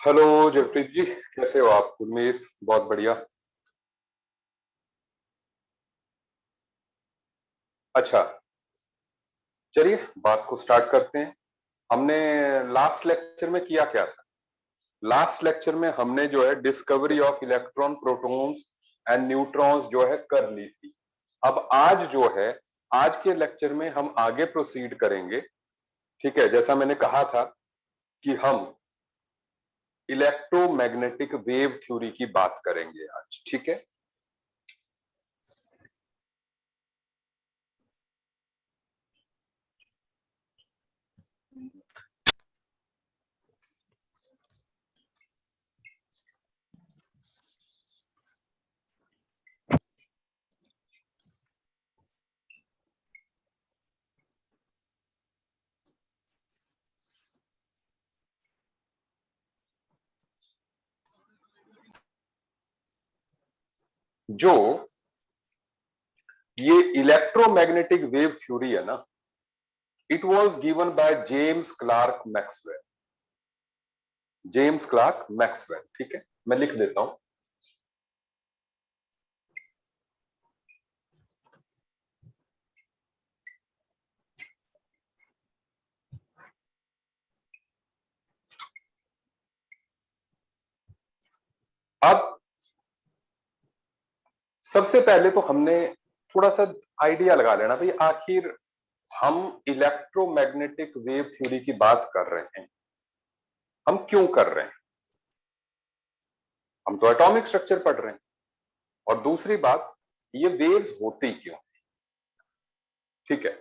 Hello Jagpreet जी, कैसे हो आप? उम्मीद बहुत बढ़िया। अच्छा, चलिए बात को स्टार्ट करते हैं। हमने लास्ट लेक्चर में किया क्या था? लास्ट लेक्चर में हमने जो है discovery of electron, protons and neutrons जो है कर ली थी। अब आज जो है, आज के लेक्चर में हम आगे प्रोसीड करेंगे। ठीक है, जैसा मैंने कहा था कि हम इलेक्ट्रोमैग्नेटिक वेव थ्योरी की बात करेंगे आज। ठीक है, जो ये इलेक्ट्रोमैग्नेटिक वेव थ्योरी है ना, it was given by James Clerk Maxwell. James Clerk Maxwell, ठीक है, मैं लिख देता हूं। अब सबसे पहले तो हमने थोड़ा सा आइडिया लगा लेना भाई, आखिर हम इलेक्ट्रोमैग्नेटिक वेव थ्योरी की बात कर रहे हैं, हम क्यों कर रहे हैं? हम तो एटॉमिक स्ट्रक्चर पढ़ रहे हैं। और दूसरी बात, ये वेव्स होती क्यों? ठीक है,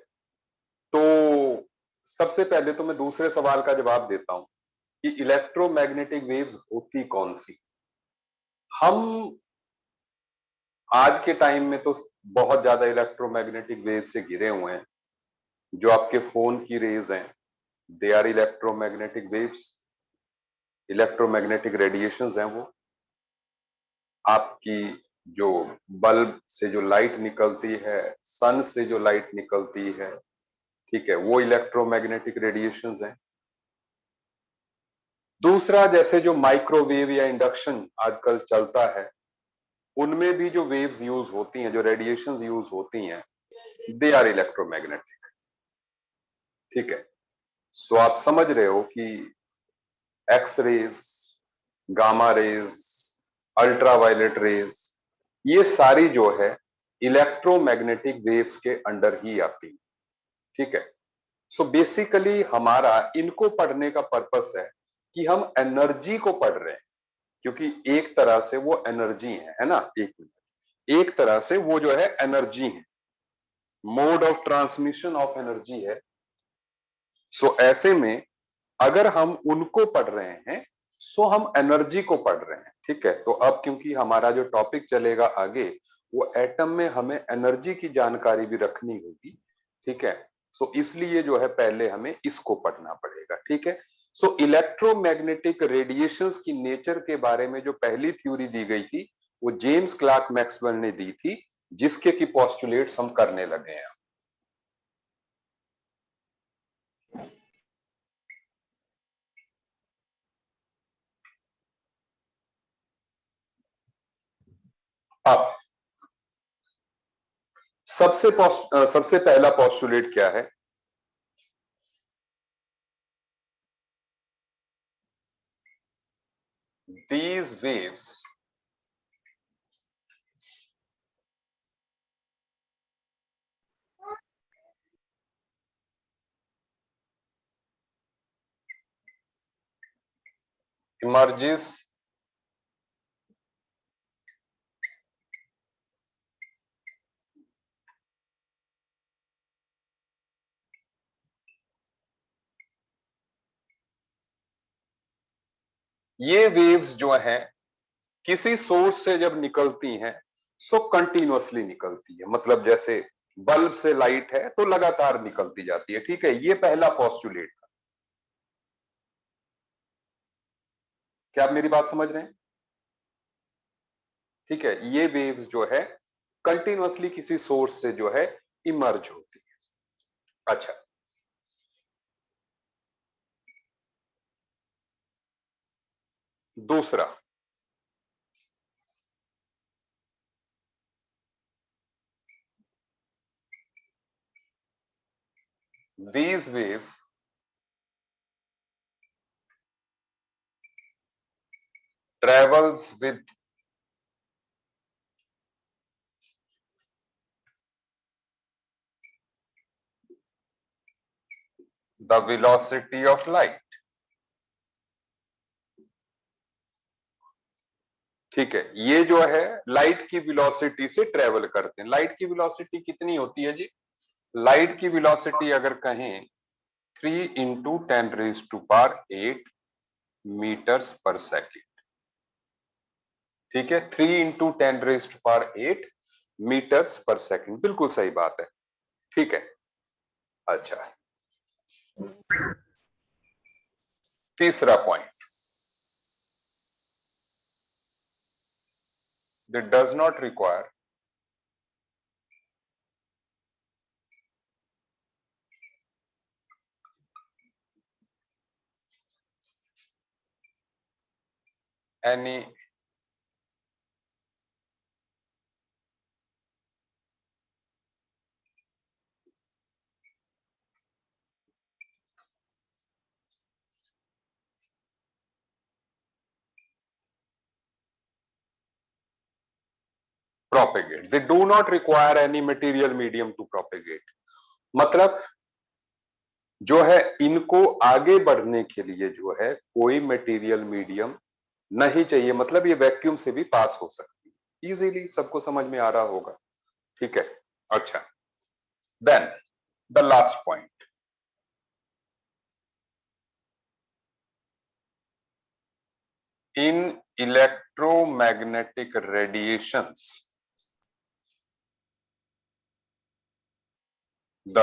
तो सबसे पहले तो मैं दूसरे सवाल का जवाब देता हूं कि इलेक्ट्रोमैग्नेटिक वेव्स होती कौन सी। हम आज के टाइम में तो बहुत ज्यादा इलेक्ट्रोमैग्नेटिक वेव से घिरे हुए हैं। जो आपके फोन की रेज हैं, they are electromagnetic waves. Electromagnetic radiations हैं वो। आपकी जो बल्ब से जो लाइट निकलती है, सन से जो लाइट निकलती है, ठीक है, वो इलेक्ट्रोमैग्नेटिक रेडिएशंस हैं। दूसरा, जैसे जो माइक्रोवेव या इंडक्शन आजकल चलता है, उनमें भी जो वेव्स यूज होती हैं, जो रेडिएशंस यूज होती हैं, दे आर इलेक्ट्रोमैग्नेटिक। ठीक है, सो आप समझ रहे हो कि X rays, gamma rays, ultraviolet rays, ये सारी जो है इलेक्ट्रोमैग्नेटिक वेव्स के अंडर ही आती है। ठीक है, सो बेसिकली हमारा इनको पढ़ने का पर्पस है कि हम एनर्जी को पढ़ रहे हैं, क्योंकि एक तरह से वो एनर्जी है ना। एक मिनट, एक तरह से वो जो है एनर्जी है, mode of transmission of energy है। सो ऐसे में अगर हम उनको पढ़ रहे हैं, सो हम एनर्जी को पढ़ रहे हैं। ठीक है, तो अब क्योंकि हमारा जो टॉपिक चलेगा आगे, वो एटम में हमें एनर्जी की जानकारी भी रखनी होगी। ठीक है, सो इसलिए जो है पहले हमें इसको पढ़ना पड़ेगा। ठीक है, सो इलेक्ट्रोमैग्नेटिक रेडिएशंस की नेचर के बारे में जो पहली थ्योरी दी गई थी, वो जेम्स क्लार्क मैक्सवेल ने दी थी, जिसके की पोस्टुलेट्स हम करने लगे हैं। अब सबसे पहला पोस्टुलेट क्या है? These waves emerges ये वेव्स जो है किसी सोर्स से जब निकलती हैं, सो कंटिन्यूअसली निकलती है। मतलब जैसे बल्ब से लाइट है तो लगातार निकलती जाती है। ठीक है, ये पहला पोस्टुलेट था। क्या आप मेरी बात समझ रहे हैं? ठीक है, ये वेव्स जो है कंटिन्यूअसली किसी सोर्स से जो है इमर्ज होती है। अच्छा, दूसरा, these waves travels with the velocity of light। ठीक है, ये जो है लाइट की वेलोसिटी से ट्रेवल करते हैं। लाइट की वेलोसिटी कितनी होती है जी? लाइट की वेलोसिटी अगर कहें 3 इंटू 10⁻⁸ मीटर्स पर सेकेंड। ठीक है, 3 इंटू 10⁻⁸ मीटर्स पर सेकेंड, बिल्कुल सही बात है। ठीक है, अच्छा, तीसरा point, that does not require any propagate, they do not require any material medium to propagate। मतलब जो है इनको आगे बढ़ने के लिए जो है कोई मटेरियल मीडियम नहीं चाहिए, मतलब ये वैक्यूम से भी पास हो सकती है इजीली। सबको समझ में आ रहा होगा, ठीक है। अच्छा, then the last point, in electromagnetic radiations the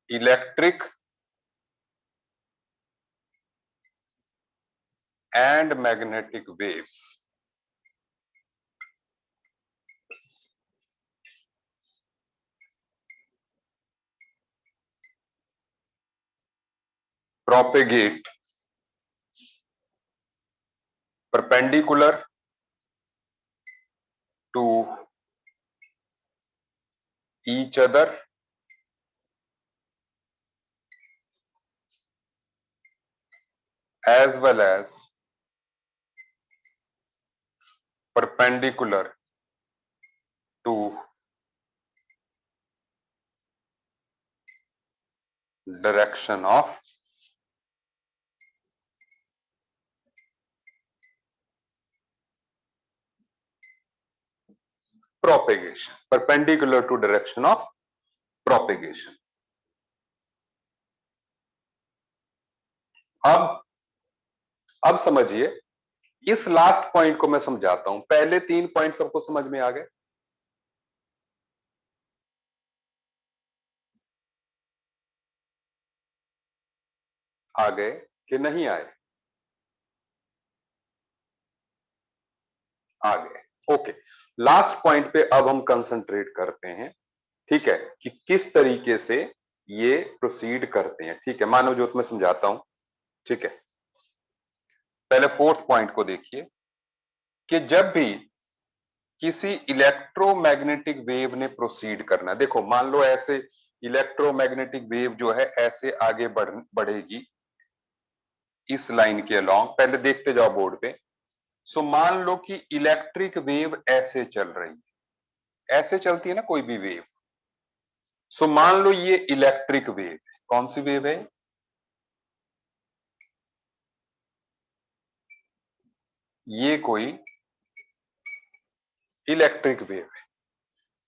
electric and magnetic waves propagate perpendicular to each other as well as perpendicular to direction of propagation, perpendicular to direction of propagation। अब समझिए, इस लास्ट पॉइंट को मैं समझाता हूं। पहले 3 point सबको समझ में आ गए? आ गए कि नहीं आए? आ गए, ओके। लास्ट पॉइंट पे अब हम कंसंट्रेट करते हैं, ठीक है, कि किस तरीके से ये प्रोसीड करते हैं। ठीक है, मानव ज्योत में समझाता हूं, ठीक है। पहले फोर्थ पॉइंट को देखिए कि जब भी किसी इलेक्ट्रोमैग्नेटिक वेव ने प्रोसीड करना, देखो मान लो ऐसे इलेक्ट्रोमैग्नेटिक वेव जो है ऐसे आगे बढ़ेगी इस लाइन के अलोंग। पहले देखते जाओ बोर्ड पे। सो मान लो कि इलेक्ट्रिक वेव ऐसे चल रही है, ऐसे चलती है ना कोई भी वेव। सो मान लो ये इलेक्ट्रिक वेव है। कौन सी वेव है? ये कोई इलेक्ट्रिक वेव है,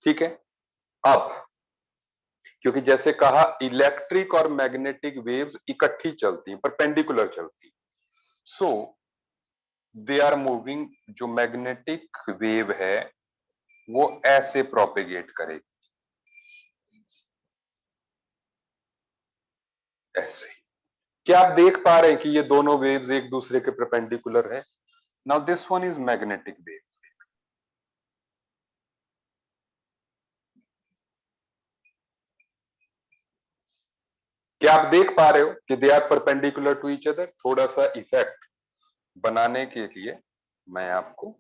ठीक है। अब क्योंकि जैसे कहा इलेक्ट्रिक और मैग्नेटिक वेव्स इकट्ठी चलती हैं, परपेंडिकुलर चलती, सो दे आर मूविंग। जो मैग्नेटिक वेव है वो ऐसे प्रोपेगेट करेगी, ऐसे। क्या आप देख पा रहे हैं कि ये दोनों वेव्स एक दूसरे के परपेंडिकुलर है? Now this one is magnetic wave, क्या आप देख पा रहे हो कि they are perpendicular to each other? थोड़ा सा इफेक्ट बनाने के लिए मैं आपको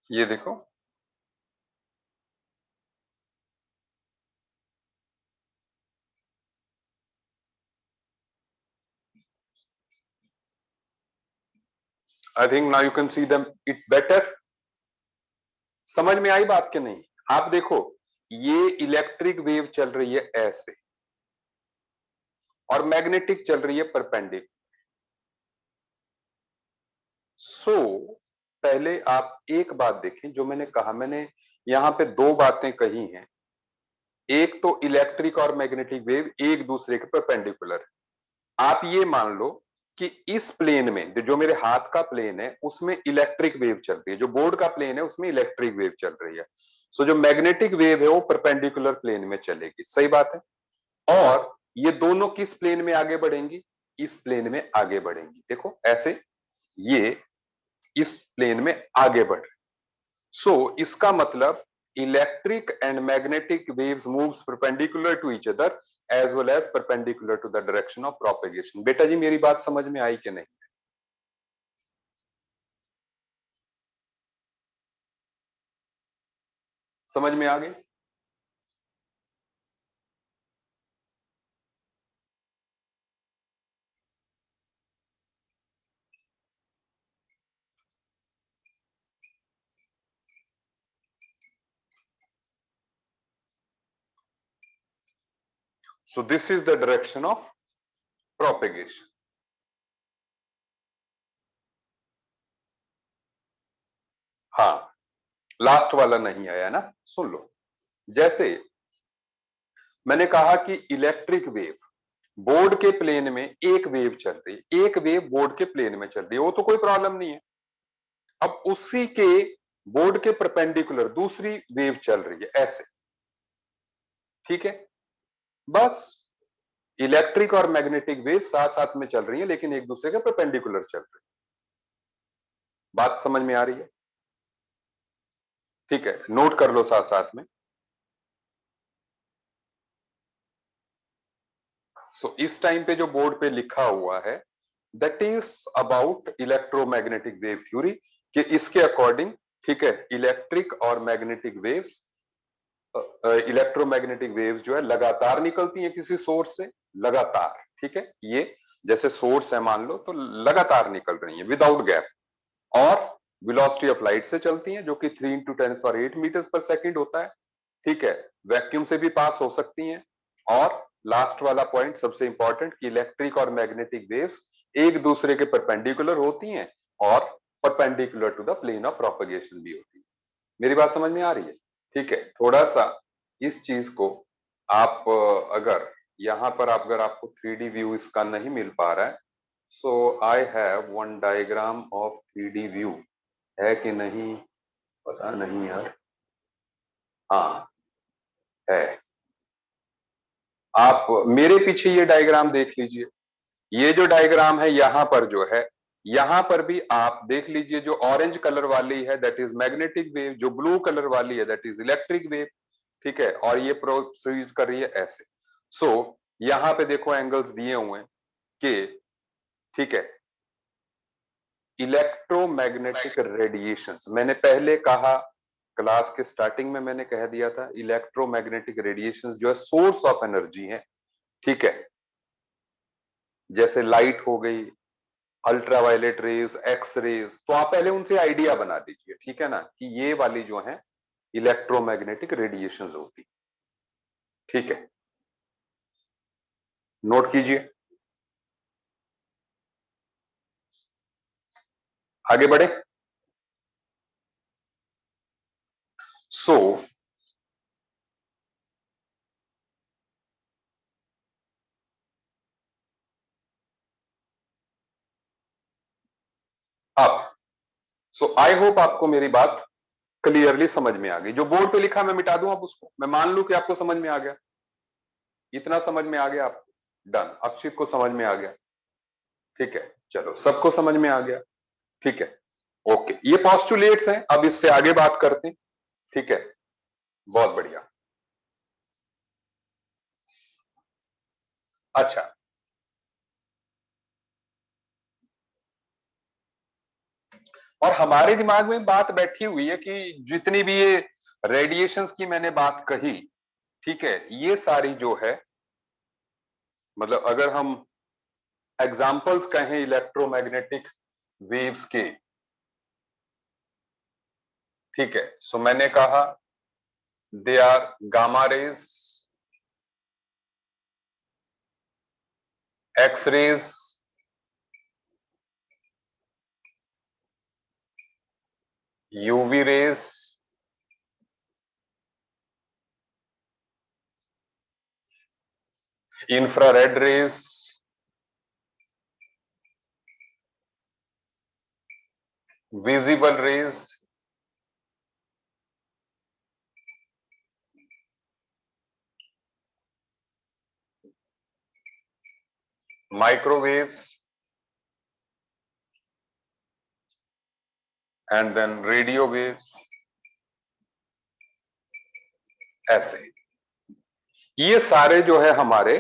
ये देखो, I think now you can see them it better. समझ में आई बात कि नहीं? आप देखो, ये इलेक्ट्रिक वेव चल रही है ऐसे और मैग्नेटिक चल रही है परपेंडिकुलर। सो पहले आप एक बात देखें, जो मैंने कहा, मैंने यहां पे दो बातें कही हैं। एक तो इलेक्ट्रिक और मैग्नेटिक वेव एक दूसरे के परपेंडिकुलर है। आप ये मान लो कि इस प्लेन में, जो मेरे हाथ का प्लेन है, उसमें इलेक्ट्रिक वेव चल रही है, जो बोर्ड का प्लेन है उसमें इलेक्ट्रिक वेव चल रही है। सो जो मैग्नेटिक वेव है वो परपेंडिकुलर प्लेन में चलेगी। सही बात है। और ये दोनों किस प्लेन में आगे बढ़ेंगी? इस प्लेन में आगे बढ़ेंगी। देखो ऐसे, ये इस प्लेन में आगे बढ़ रहे। सो इसका मतलब electric and magnetic waves moves perpendicular to each other as well as perpendicular to the direction of propagation. बेटा जी, मेरी बात समझ में आई कि नहीं? समझ में आ गई? सो this is the direction of propagation. हाँ, लास्ट वाला नहीं आया ना, सुन लो। जैसे मैंने कहा कि इलेक्ट्रिक वेव बोर्ड के प्लेन में एक वेव चल रही है, एक वेव बोर्ड के प्लेन में चल रही है, वो तो कोई प्रॉब्लम नहीं है। अब उसी के बोर्ड के परपेंडिकुलर दूसरी वेव चल रही है ऐसे। ठीक है, बस इलेक्ट्रिक और मैग्नेटिक वेव साथ साथ में चल रही है, लेकिन एक दूसरे के परपेंडिकुलर चल रही है। बात समझ में आ रही है? ठीक है, नोट कर लो साथ साथ में। सो इस टाइम पे जो बोर्ड पे लिखा हुआ है, that is about electromagnetic wave theory, कि इसके अकॉर्डिंग, ठीक है, इलेक्ट्रिक और मैग्नेटिक वेव्स, इलेक्ट्रोमैग्नेटिक वेव्स जो है लगातार निकलती हैं किसी सोर्स से, लगातार। ठीक है, ये जैसे सोर्स है मान लो, तो लगातार निकल रही है विदाउट गैप, और वेलोसिटी ऑफ लाइट से चलती हैं, जो कि 3 इंटू 10⁸ मीटर पर सेकेंड होता है। ठीक है, वैक्यूम से भी पास हो सकती हैं। और लास्ट वाला पॉइंट सबसे इंपॉर्टेंट, कि इलेक्ट्रिक और मैग्नेटिक वेव्स एक दूसरे के परपेंडिकुलर होती हैं और perpendicular to the plane of propagation भी होती है। मेरी बात समझ में आ रही है? ठीक है, थोड़ा सा इस चीज को आप अगर यहां पर अगर आपको 3D व्यू इसका नहीं मिल पा रहा है, so I have one diagram of 3D view, है कि नहीं पता नहीं यार। हाँ, है। आप मेरे पीछे ये डायग्राम देख लीजिए। ये जो डायग्राम है यहां पर जो है, यहां पर भी आप देख लीजिए, जो ऑरेंज कलर वाली है दैट इज मैग्नेटिक वेव, जो ब्लू कलर वाली है दैट इज इलेक्ट्रिक वेव। ठीक है, और ये प्रोसीड कर रही है ऐसे। सो यहां पे देखो एंगल्स दिए हुए हैं कि, ठीक है, इलेक्ट्रोमैग्नेटिक रेडिएशंस, मैंने पहले कहा, क्लास के स्टार्टिंग में मैंने कह दिया था, इलेक्ट्रोमैग्नेटिक रेडिएशंस जो है सोर्स ऑफ एनर्जी है। ठीक है, जैसे लाइट हो गई, अल्ट्रावायलेट रेज, एक्स रेज, तो आप पहले उनसे आइडिया बना दीजिए। ठीक है ना, कि ये वाली जो है इलेक्ट्रोमैग्नेटिक रेडिएशंस होती। ठीक है, नोट कीजिए, आगे बढ़े। So up. So I hope आपको मेरी बात क्लियरली समझ में आ गई। जो बोर्ड पे लिखा मैं मिटा दूं, आप उसको, मैं मान लूं कि आपको समझ में आ गया, इतना समझ में आ गया आपको, डन। अक्षित को समझ में आ गया, ठीक है, चलो सबको समझ में आ गया, ठीक है, ओके। ये पोस्टुलेट्स हैं, अब इससे आगे बात करते हैं, ठीक है, बहुत बढ़िया। अच्छा, और हमारे दिमाग में बात बैठी हुई है कि जितनी भी ये रेडिएशंस की मैंने बात कही, ठीक है, ये सारी जो है, मतलब अगर हम एग्जाम्पल्स कहें इलेक्ट्रोमैग्नेटिक वेव्स के, ठीक है, सो मैंने कहा they are gamma rays, X rays, UV rays, infrared rays, visible rays, microwaves, and then radio waves, ऐसे ये सारे जो है हमारे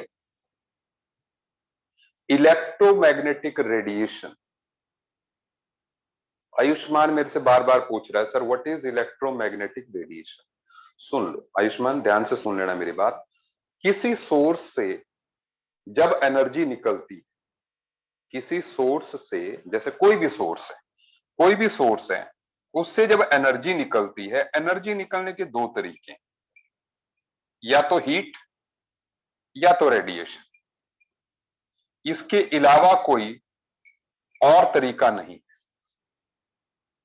इलेक्ट्रोमैग्नेटिक रेडिएशन। आयुष्मान मेरे से बार बार पूछ रहा है, sir what is electromagnetic radiation. सुन लो आयुष्मान, ध्यान से सुन लेना मेरी बात। किसी सोर्स से जब एनर्जी निकलती, किसी सोर्स से, जैसे कोई भी सोर्स है, कोई भी सोर्स है, उससे जब एनर्जी निकलती है, एनर्जी निकलने के दो तरीके, या तो हीट या तो रेडिएशन, इसके अलावा कोई और तरीका नहीं।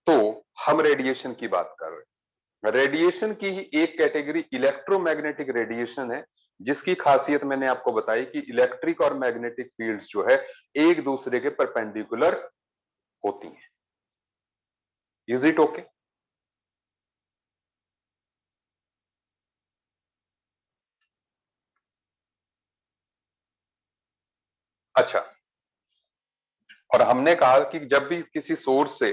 तो हम रेडिएशन की बात कर रहे हैं। रेडिएशन की ही एक कैटेगरी इलेक्ट्रोमैग्नेटिक रेडिएशन है, जिसकी खासियत मैंने आपको बताई कि इलेक्ट्रिक और मैग्नेटिक फील्ड्स जो है एक दूसरे के परपेंडिकुलर होती हैं। Is it okay? अच्छा, और हमने कहा कि जब भी किसी सोर्स से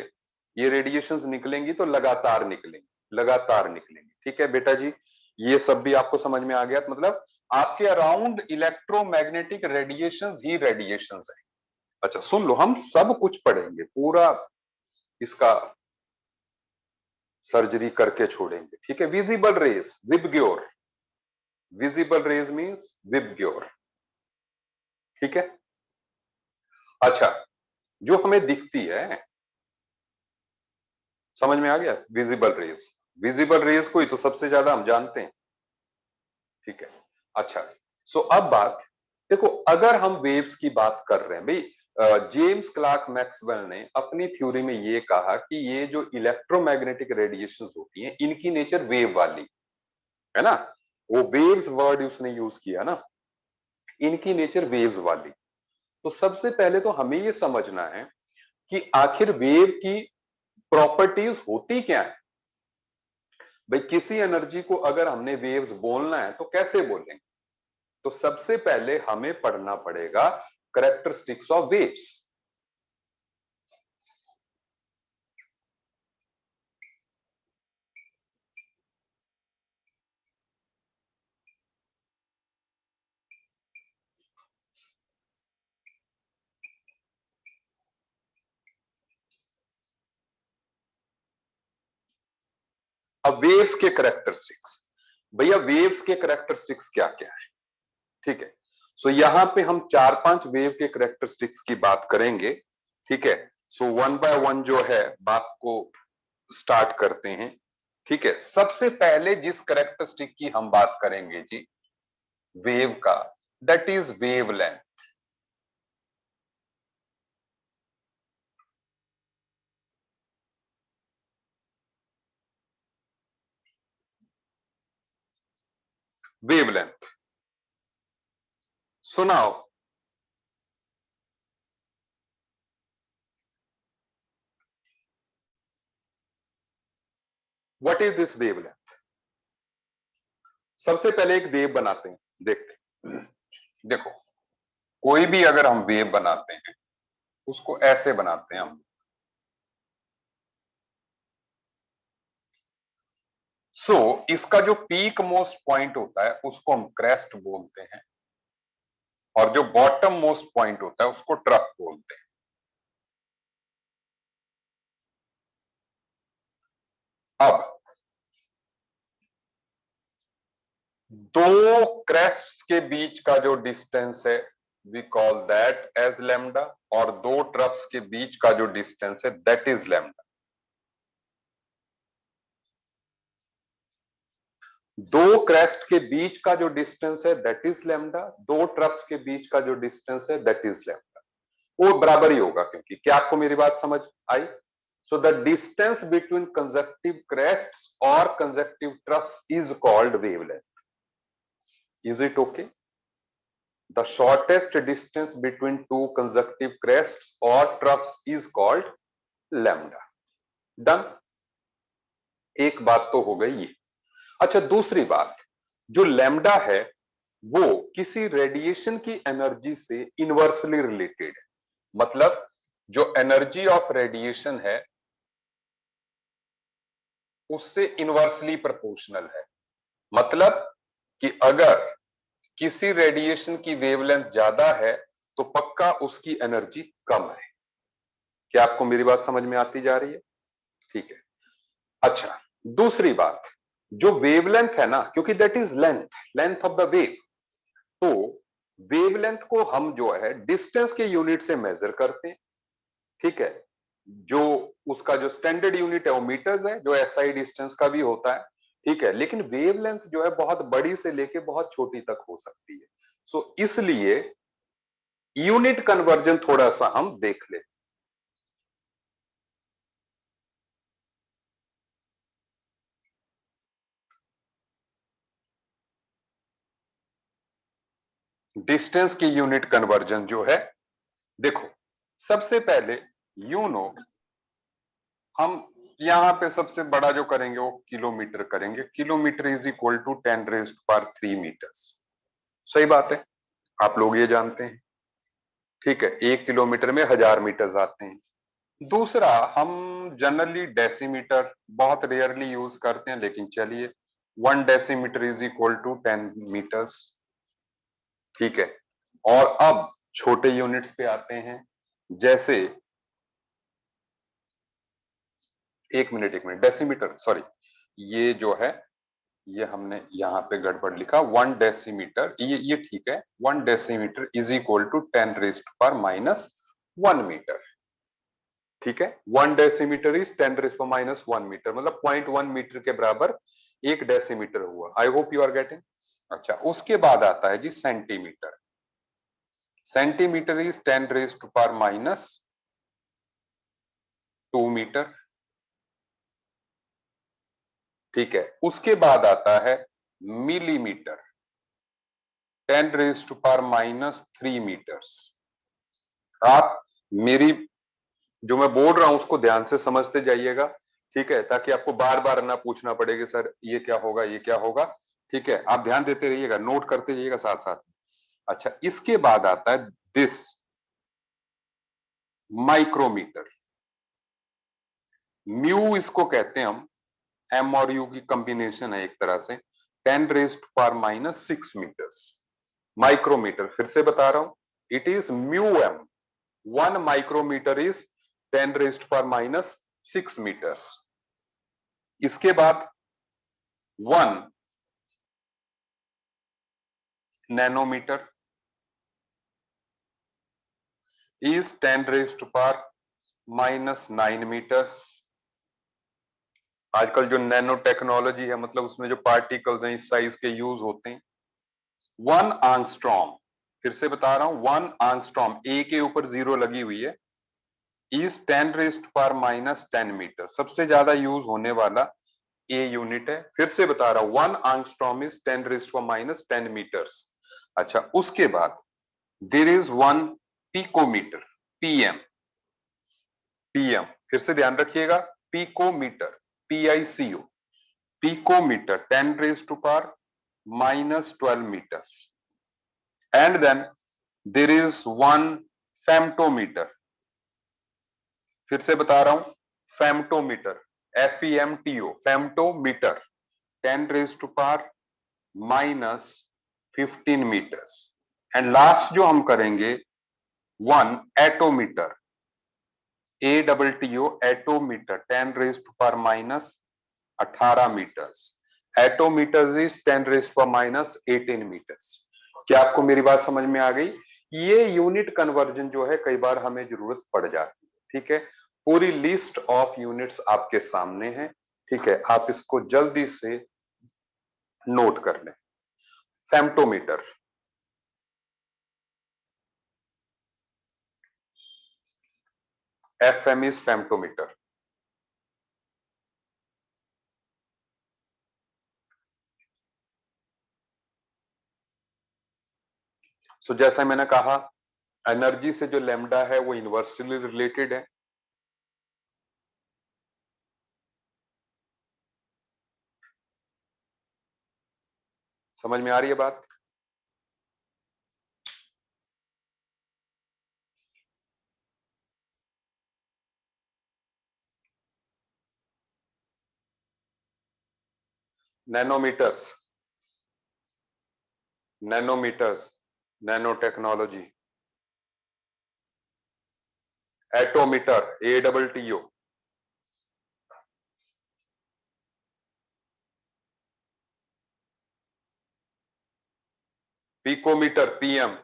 ये रेडिएशंस निकलेंगी तो लगातार निकलेंगी, लगातार निकलेंगी, ठीक है बेटा जी, ये सब भी आपको समझ में आ गया। मतलब आपके अराउंड इलेक्ट्रोमैग्नेटिक रेडिएशंस ही रेडिएशंस है। अच्छा सुन लो, हम सब कुछ पढ़ेंगे, पूरा इसका सर्जरी करके छोड़ेंगे, ठीक है। Visible raise, VIBGYOR, visible raise means VIBGYOR, ठीक है। अच्छा, जो हमें दिखती है, समझ में आ गया, विजिबल रेज, विजिबल रेज को ही तो सबसे ज्यादा हम जानते हैं, ठीक है। अच्छा, सो अब बात देखो, अगर हम वेव्स की बात कर रहे हैं भाई, जेम्स क्लार्क मैक्सवेल ने अपनी थ्योरी में ये कहा कि ये जो इलेक्ट्रोमैग्नेटिक रेडिएशंस होती हैं, इनकी नेचर वेव वाली है ना, वो वेव्स वर्ड उसने यूज किया ना, इनकी नेचर वेव्स वाली। तो सबसे पहले तो हमें ये समझना है कि आखिर वेव की प्रॉपर्टीज होती क्या है। भाई किसी एनर्जी को अगर हमने वेव्स बोलना है तो कैसे बोलेंगे? तो सबसे पहले हमें पढ़ना पड़ेगा कैरेक्टरिस्टिक्स ऑफ वेव्स। अब वेव्स के कैरेक्टरिस्टिक्स, भैया वेव्स के कैरेक्टरिस्टिक्स क्या क्या है, ठीक है। सो यहां पे हम चार पांच वेव के कैरेक्टरिस्टिक्स की बात करेंगे, ठीक है। सो वन बाय वन जो है बात को स्टार्ट करते हैं, ठीक है। सबसे पहले जिस कैरेक्टरिस्टिक की हम बात करेंगे जी वेव का, दैट इज वेवलेंथ। वेवलेंथ सुनाओ। What is this wavelength? सबसे पहले एक वेव बनाते हैं, देखते हैं। देखो, कोई भी अगर हम वेव बनाते हैं उसको ऐसे बनाते हैं हम। इसका जो पीक मोस्ट पॉइंट होता है उसको हम क्रेस्ट बोलते हैं, और जो बॉटम मोस्ट पॉइंट होता है उसको ट्रफ बोलते हैं। अब दो क्रेस्ट्स के बीच का जो डिस्टेंस है we call that as lambda, और दो ट्रफ्स के बीच का जो डिस्टेंस है दैट इज लैम्डा। दो क्रेस्ट के बीच का जो डिस्टेंस है दैट इज लैम्डा, दो ट्रफ्स के बीच का जो डिस्टेंस है दैट इज लैम्डा। वो बराबर ही होगा, क्योंकि क्या आपको मेरी बात समझ आई? So the distance between consecutive crests और consecutive troughs is called wavelength. Is it okay? The shortest distance between two consecutive crests or troughs is called lambda. Done? एक बात तो हो गई ये। अच्छा, दूसरी बात, जो लैम्डा है वो किसी रेडिएशन की एनर्जी से इनवर्सली रिलेटेड है। मतलब जो एनर्जी ऑफ रेडिएशन है उससे इनवर्सली प्रोपोर्शनल है। मतलब कि अगर किसी रेडिएशन की वेवलेंथ ज्यादा है तो पक्का उसकी एनर्जी कम है। क्या आपको मेरी बात समझ में आती जा रही है? ठीक है। अच्छा, दूसरी बात, जो वेवलेंथ है ना, क्योंकि that is length of the wave, तो वेवलेंथ को हम जो है डिस्टेंस के यूनिट से मेजर करते हैं। ठीक है, जो उसका जो स्टैंडर्ड यूनिट है वो मीटर्स है, जो एसआई डिस्टेंस का भी होता है। ठीक है, लेकिन वेवलेंथ जो है बहुत बड़ी से लेके बहुत छोटी तक हो सकती है। इसलिए यूनिट कन्वर्जन थोड़ा सा हम देख लेते। डिस्टेंस की यूनिट कन्वर्जन जो है, देखो, सबसे पहले हम यहां पे सबसे बड़ा जो करेंगे वो किलोमीटर करेंगे। Kilometre is equal to 10⁻³ metres. सही बात है, आप लोग ये जानते हैं। ठीक है, 1 किलोमीटर में 1000 मीटर्स आते हैं। दूसरा, हम जनरली डेसीमीटर बहुत रेयरली यूज करते हैं, लेकिन चलिए, 1 decimetre is equal to 10 metres. ठीक है, और अब छोटे यूनिट्स पे आते हैं, जैसे 1 मिनट, डेसीमीटर, सॉरी, ये जो है ये हमने यहाँ पे गड़बड़ लिखा। 1 डेसीमीटर, ये ठीक है, 1 decimetre is equal to 10⁻⁻1 metre. ठीक है, 1 डेसीमीटर इज 10⁻⁻1 मीटर, मतलब 0.1 मीटर के बराबर 1 डेसीमीटर हुआ। I hope you are getting. अच्छा, उसके बाद आता है जी सेंटीमीटर। सेंटीमीटर इज 10⁻²मीटर। ठीक है, उसके बाद आता है मिलीमीटर, 10⁻³ मीटर्स। आप मेरी जो मैं बोल रहा हूं उसको ध्यान से समझते जाइएगा। ठीक है, ताकि आपको बार बार ना पूछना पड़े कि सर ये क्या होगा, ये क्या होगा। ठीक है, आप ध्यान देते रहिएगा, नोट करते जाइएगा साथ साथ। अच्छा, इसके बाद आता है दिस माइक्रोमीटर। म्यू इसको कहते हैं हम, एम और यू की कॉम्बिनेशन है एक तरह से। 10⁻⁻6 मीटर्स माइक्रोमीटर। फिर से बता रहा हूं, it is mu M. 1 micrometre is 10⁻⁻6 metres. इसके बाद 1 नैनोमीटर इज 10⁻⁻9 मीटर्स। आजकल जो नैनो टेक्नोलॉजी है, मतलब उसमें जो पार्टिकल्स हैं इस साइज के यूज होते हैं। 1 एंगस्ट्रॉम, फिर से बता रहा हूं, 1 एंगस्ट्रॉम, ए के ऊपर 0 लगी हुई है, इज 10⁻⁻10 मीटर। सबसे ज्यादा यूज होने वाला ए यूनिट है। फिर से बता रहा हूं, 1 एंगस्ट्रॉम इज 10⁻10 मीटर्स। अच्छा, उसके बाद there is 1 picometre, PM. PM, फिर से ध्यान रखिएगा, picometre, PICO। picometer 10 raised to power minus 12 meters, and then there is one femtometer. फिर से बता रहा हूं, femtometer, FEMTO, femtometer 10 raised to power minus 15 meters, and last जो हम करेंगे one attometre, ATTO, attometre 10 raised to power minus 18 meters, attometre is 10 raised to power minus 18 meters। क्या आपको मेरी बात समझ में आ गई? ये यूनिट कन्वर्जन जो है कई बार हमें जरूरत पड़ जाती है, ठीक है। पूरी लिस्ट ऑफ यूनिट्स आपके सामने है, ठीक है, आप इसको जल्दी से नोट कर लें। फेम्टोमीटर, FM इज फेम्टोमीटर। सो जैसा मैंने कहा, एनर्जी से जो लैम्डा है वो इनवर्सली रिलेटेड है। समझ में आ रही है बात? Nanometres, nanometres, nano technology. Attometre, ATTO। Picometre, PM।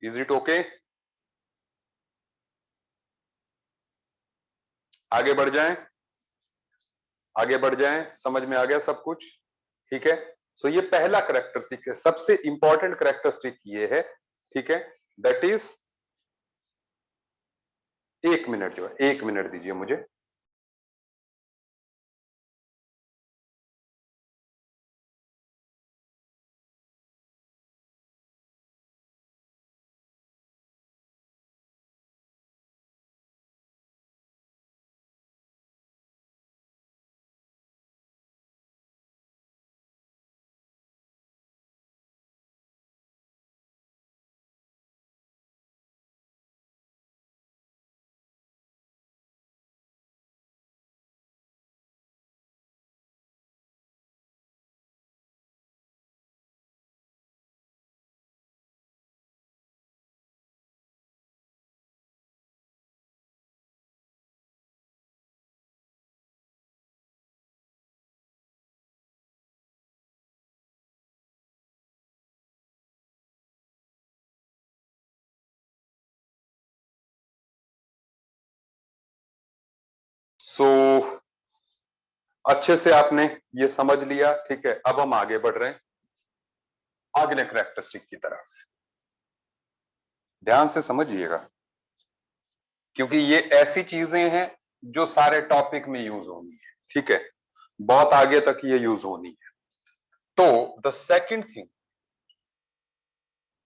Is it okay? आगे बढ़ जाएं, आगे बढ़ जाएं, समझ में आ गया सब कुछ? ठीक है। सो ये पहला करेक्टरिस्टिक है, सबसे इंपॉर्टेंट करेक्टरिस्टिक ये है, ठीक है, दैट इज, एक मिनट जो है, एक मिनट दीजिए मुझे। सो अच्छे से आपने ये समझ लिया, ठीक है। अब हम आगे बढ़ रहे हैं अगले करेक्टरिस्टिक की तरफ। ध्यान से समझिएगा, क्योंकि ये ऐसी चीजें हैं जो सारे टॉपिक में यूज होनी है, ठीक है, बहुत आगे तक ये यूज होनी है। तो the second thing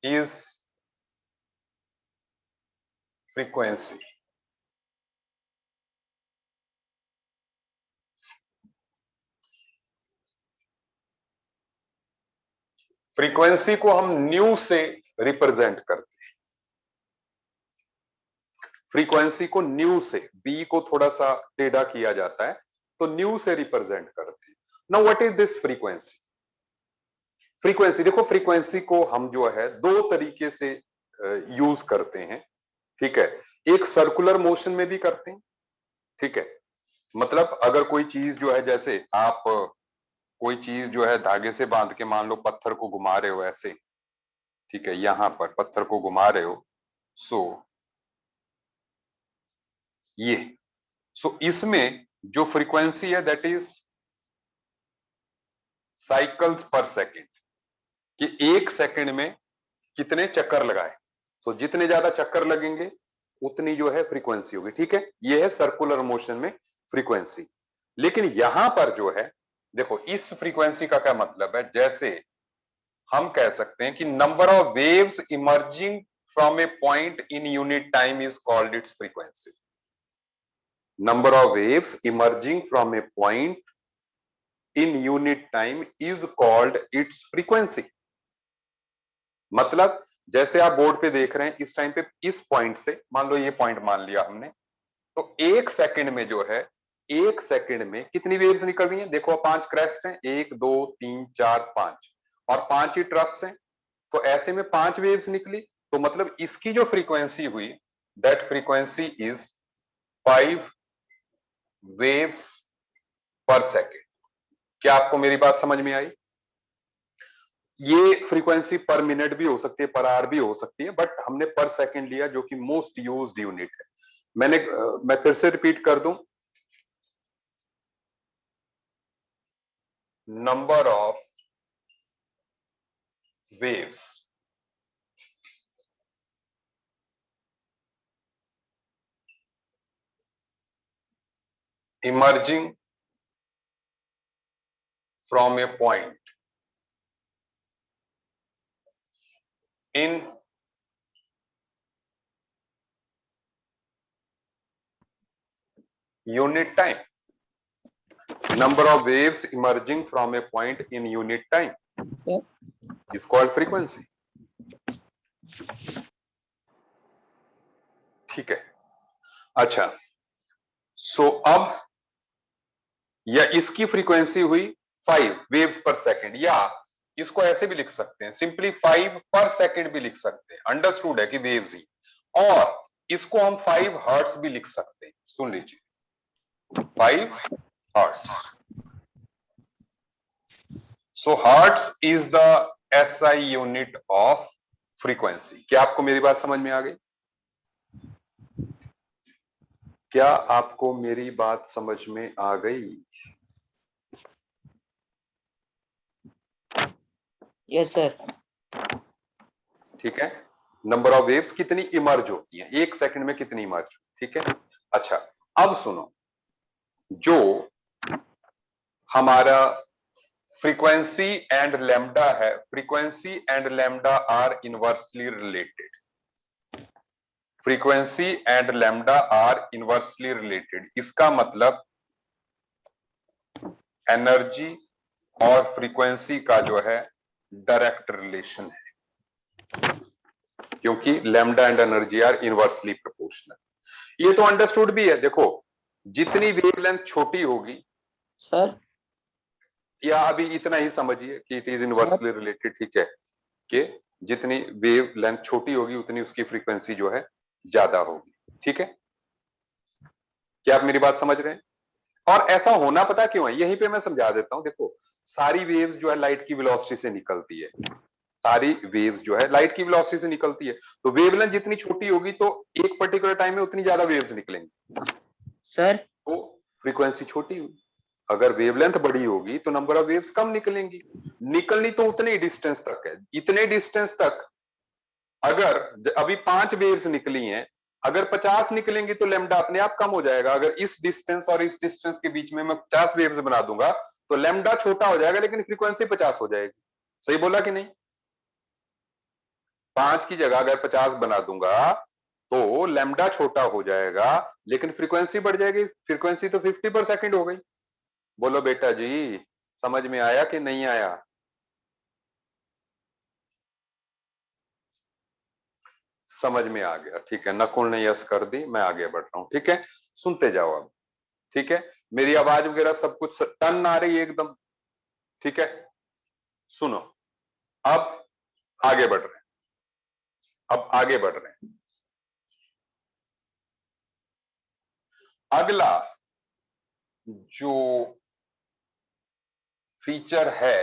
is frequency. Frequency को हम न्यू से रिप्रेजेंट करते हैं। फ्रीक्वेंसी को न्यू से, बी को थोड़ा सा टेढ़ा किया जाता है, तो न्यू से रिप्रेजेंट करते हैं। Now what is this frequency? Frequency देखो, फ्रीक्वेंसी को हम जो है दो तरीके से यूज करते हैं, ठीक है। एक सर्कुलर मोशन में भी करते हैं, ठीक है, मतलब अगर कोई चीज जो है, जैसे आप कोई चीज जो है धागे से बांध के, मान लो पत्थर को घुमा रहे हो ऐसे, ठीक है, यहां पर पत्थर को घुमा रहे हो, सो ये, सो इसमें जो फ्रीक्वेंसी है दैट इज साइकिल्स पर सेकेंड, कि एक सेकंड में कितने चक्कर लगाए। सो जितने ज्यादा चक्कर लगेंगे उतनी जो है फ्रीक्वेंसी होगी, ठीक है। ये है सर्कुलर मोशन में फ्रीक्वेंसी। लेकिन यहां पर जो है, देखो इस फ्रीक्वेंसी का क्या मतलब है, जैसे हम कह सकते हैं कि number of waves emerging from a point in unit time is called its frequency. Number of waves emerging from a point in unit time is called its frequency. मतलब जैसे आप बोर्ड पे देख रहे हैं, इस टाइम पे इस पॉइंट से, मान लो ये पॉइंट मान लिया हमने, तो एक सेकंड में जो है, एक सेकंड में कितनी वेव्स निकल रही हैं? देखो 5 क्रेस्ट हैं, 1 2 3 4 5, और 5 ही ट्रफ्स हैं, तो ऐसे में 5 वेव्स निकली, तो मतलब इसकी जो फ्रीक्वेंसी हुई, दैट फ्रीक्वेंसी इज 5 वेव्स पर सेकेंड। क्या आपको मेरी बात समझ में आई? ये फ्रीक्वेंसी पर मिनट भी हो सकती है, पर आवर भी हो सकती है, बट हमने पर सेकेंड लिया जो कि मोस्ट यूज्ड यूनिट है। मैं फिर से रिपीट कर दूं, number of waves emerging from a point in unit time. Number of waves emerging from a point in unit time is called frequency. ठीक है, अच्छा, सो अब या इसकी फ्रीक्वेंसी हुई 5 वेव्स पर सेकंड, या इसको ऐसे भी लिख सकते हैं, सिंपली 5 पर सेकंड भी लिख सकते हैं, अंडरस्टूड है कि वेव्स ही, और इसको हम 5 हर्ट्ज भी लिख सकते हैं। सुन लीजिए, 5 hertz. So hertz is the SI unit of frequency. क्या आपको मेरी बात समझ में आ गई? क्या आपको मेरी बात समझ में आ गई? Yes sir. ठीक है, नंबर ऑफ वेव्स कितनी इमर्ज होती हैं, एक सेकंड में कितनी इमर्ज, ठीक है। अच्छा, अब सुनो, जो हमारा फ्रीक्वेंसी एंड लैम्डा है, frequency and lambda are inversely related. Frequency and lambda are inversely related, इसका मतलब एनर्जी और फ्रीक्वेंसी का जो है डायरेक्ट रिलेशन है, क्योंकि lambda and energy are inversely proportional. ये तो अंडरस्टूड भी है। देखो, जितनी वेवलेंथ छोटी होगी सर, या अभी इतना ही समझिए कि इट इज इनवर्सली रिलेटेड, ठीक है, कि जितनी वेव लेंथ छोटी होगी उतनी उसकी फ्रीक्वेंसी जो है ज्यादा होगी, ठीक है। क्या आप मेरी बात समझ रहे हैं? और ऐसा होना पता क्यों है, यहीं पे मैं समझा देता हूं। देखो, सारी वेव्स जो है लाइट की वेलोसिटी से निकलती है, सारी वेव्स जो है लाइट की वेलोसिटी से निकलती है, तो वेवलेंथ जितनी छोटी होगी तो एक पर्टिकुलर टाइम में उतनी ज्यादा वेव्स निकलेंगी सर, तो फ्रीक्वेंसी छोटी होगी। अगर वेवलेंथ बड़ी होगी तो नंबर ऑफ वेव्स कम निकलेंगी। निकलनी तो उतने ही डिस्टेंस तक है, इतने डिस्टेंस तक। अगर अभी 5 वेव्स निकली हैं, अगर 50 निकलेंगी तो लैम्डा अपने आप कम हो जाएगा। अगर इस डिस्टेंस और इस डिस्टेंस के बीच में मैं 50 वेव्स बना दूंगा तो लैम्डा छोटा हो जाएगा, लेकिन फ्रीक्वेंसी 50 हो जाएगी। सही बोला कि नहीं? 5 की जगह अगर 50 बना दूंगा तो लैम्डा छोटा हो जाएगा, लेकिन फ्रीक्वेंसी बढ़ जाएगी। फ्रीक्वेंसी तो 50 पर सेकंड हो गई। बोलो बेटा जी, समझ में आया कि नहीं आया? समझ में आ गया, ठीक है। नकुल ने यस कर दी, मैं आगे बढ़ रहा हूं, ठीक है। सुनते जाओ अब, ठीक है। मेरी आवाज वगैरह सब कुछ टन आ रही है एकदम, ठीक है। सुनो, अब आगे बढ़ रहे हैं, अब आगे बढ़ रहे हैं। अगला जो फीचर है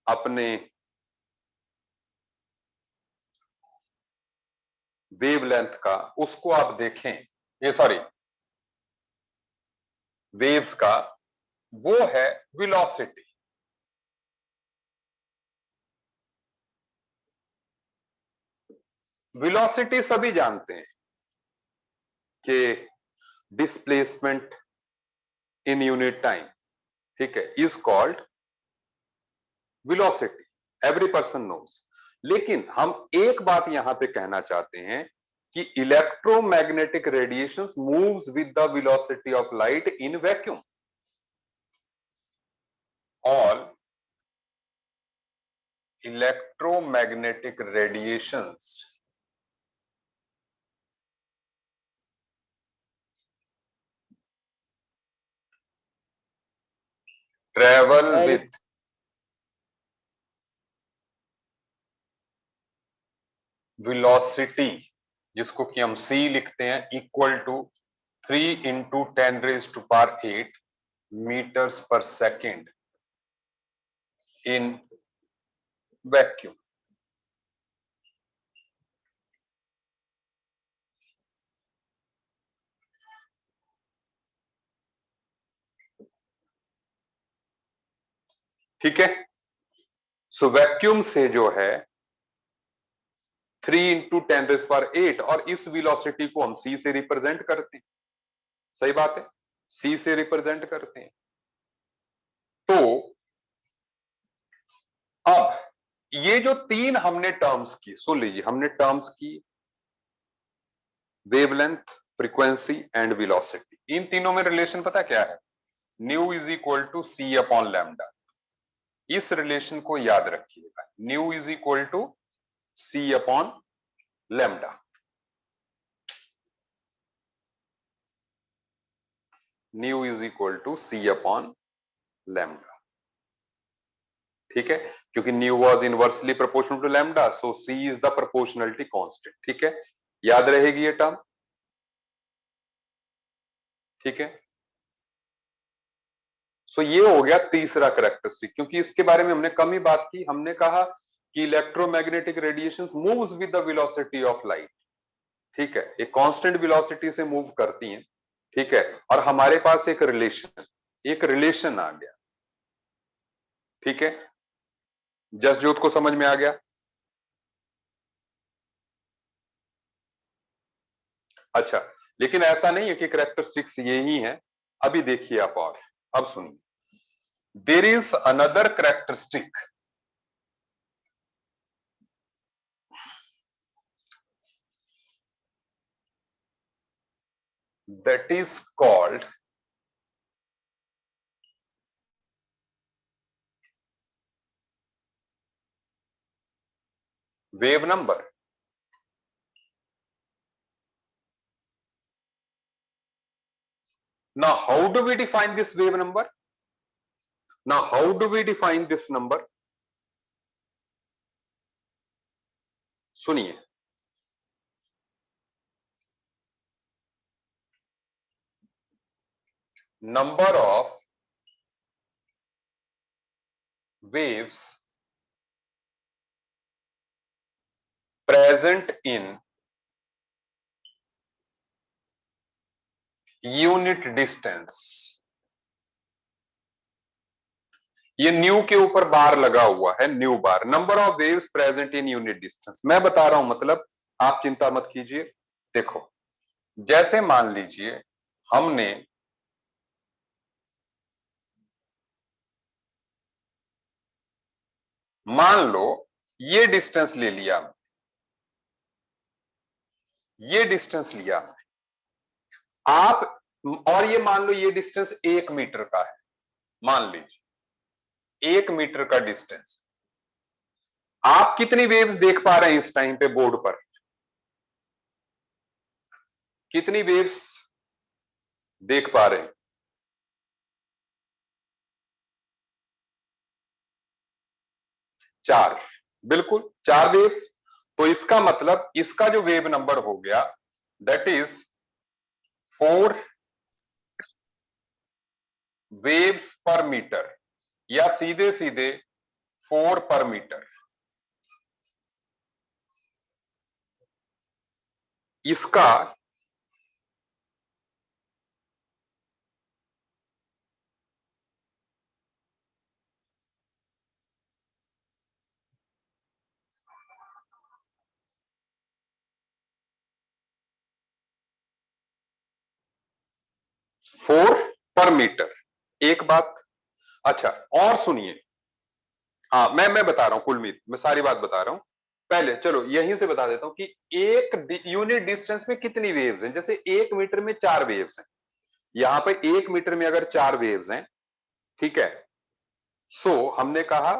अपने वेवलेंथ का, उसको आप देखें, ये सॉरी वेव्स का, वो है वेलोसिटी। वेलोसिटी सभी जानते हैं कि डिस्प्लेसमेंट इन यूनिट टाइम, ठीक है, is called velocity. Every person knows. लेकिन हम एक बात यहां पे कहना चाहते हैं कि electromagnetic radiations moves with the velocity of light in vacuum. All electromagnetic radiations travel sir with velocity, जिसको कि हम c लिखते हैं, इक्वल टू 3 × 10⁻⁸ मीटर्स पर सेकेंड इन वैक्यूम। ठीक है, सो वैक्यूम से जो है 3 × 10⁸, और इस वेलोसिटी को हम c से रिप्रेजेंट करते हैं। सही बात है, c से रिप्रेजेंट करते हैं। तो अब ये जो तीन हमने टर्म्स की, सुन लीजिए, हमने टर्म्स की वेवलेंथ, फ्रीक्वेंसी एंड वेलोसिटी। इन तीनों में रिलेशन पता क्या है? Nu is equal to C upon lambda. इस रिलेशन को याद रखिएगा, nu is equal to C upon lambda. Nu is equal to C upon lambda. ठीक है, क्योंकि nu was inversely proportional to lambda, so C is the proportionality constant. ठीक है, याद रहेगी ये टर्म। ठीक है, सो ये हो गया तीसरा कैरेक्टरिस्टिक, क्योंकि इसके बारे में हमने कम ही बात की। हमने कहा कि electromagnetic radiations moves with the velocity of light. ठीक है, एक कांस्टेंट वेलोसिटी से मूव करती हैं। ठीक है, और हमारे पास एक रिलेशन आ गया। ठीक है, जसजोत को समझ में आ गया? अच्छा, लेकिन ऐसा नहीं है कि कैरेक्टरिस्टिक्स यही है। अभी देखिए आप, और अब सुनिए, there is another characteristic that is called wave number. Now how do we define this wave number? Now how do we define this number? सुनिए, number of waves present in unit distance। ये new के ऊपर बार लगा हुआ है, new bar, number of waves present in unit distance. मैं बता रहा हूं, मतलब आप चिंता मत कीजिए। देखो, जैसे मान लीजिए हमने मान लो ये डिस्टेंस ले लिया, ये डिस्टेंस लिया आप, और ये मान लो ये डिस्टेंस 1 मीटर का है। मान लीजिए 1 मीटर का डिस्टेंस। आप कितनी वेव्स देख पा रहे हैं इस टाइम पे बोर्ड पर? कितनी वेव्स देख पा रहे हैं? 4, बिल्कुल 4 वेव्स। तो इसका मतलब इसका जो वेव नंबर हो गया, दैट इज 4 वेव्स पर मीटर, या सीधे सीधे 4 पर मीटर। इसका फोर पर मीटर, एक बात। अच्छा, और सुनिए, हाँ मैं बता रहा हूं, कुलमीत मैं सारी बात बता रहा हूं। पहले चलो यहीं से बता देता हूं कि एक यूनिट डिस्टेंस में कितनी वेव्स हैं। जैसे 1 मीटर में 4 वेव्स हैं, यहां पे 1 मीटर में अगर 4 वेव्स हैं, ठीक है, सो हमने कहा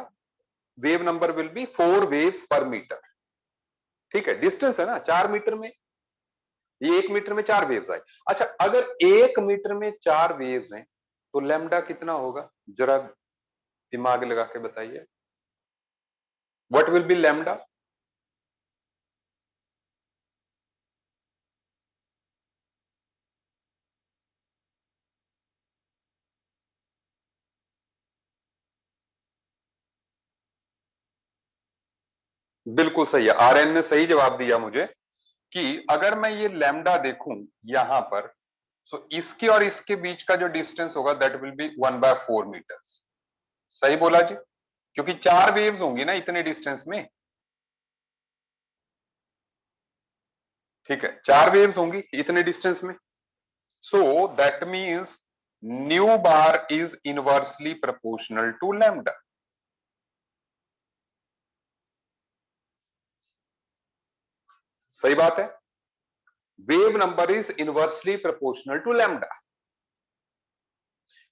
wave number will be 4 waves पर मीटर। ठीक है, डिस्टेंस है ना 4 मीटर में, ये 1 मीटर में 4 वेव्स आए। अच्छा, अगर 1 मीटर में 4 वेव्स हैं तो लैम्डा कितना होगा, जरा दिमाग लगा के बताइए, व्हाट विल बी लैम्डा। बिल्कुल सही है, आरएन ने सही जवाब दिया मुझे कि अगर मैं ये लैम्डा देखूं यहां पर, सो इसके और इसके बीच का जो डिस्टेंस होगा दैट विल बी 1/4 मीटर्स। सही बोला जी, क्योंकि 4 वेव्स होंगी ना इतने डिस्टेंस में। ठीक है, 4 वेव्स होंगी इतने डिस्टेंस में, so that means nu bar is inversely proportional to lambda. सही बात है, wave number is inversely proportional to lambda.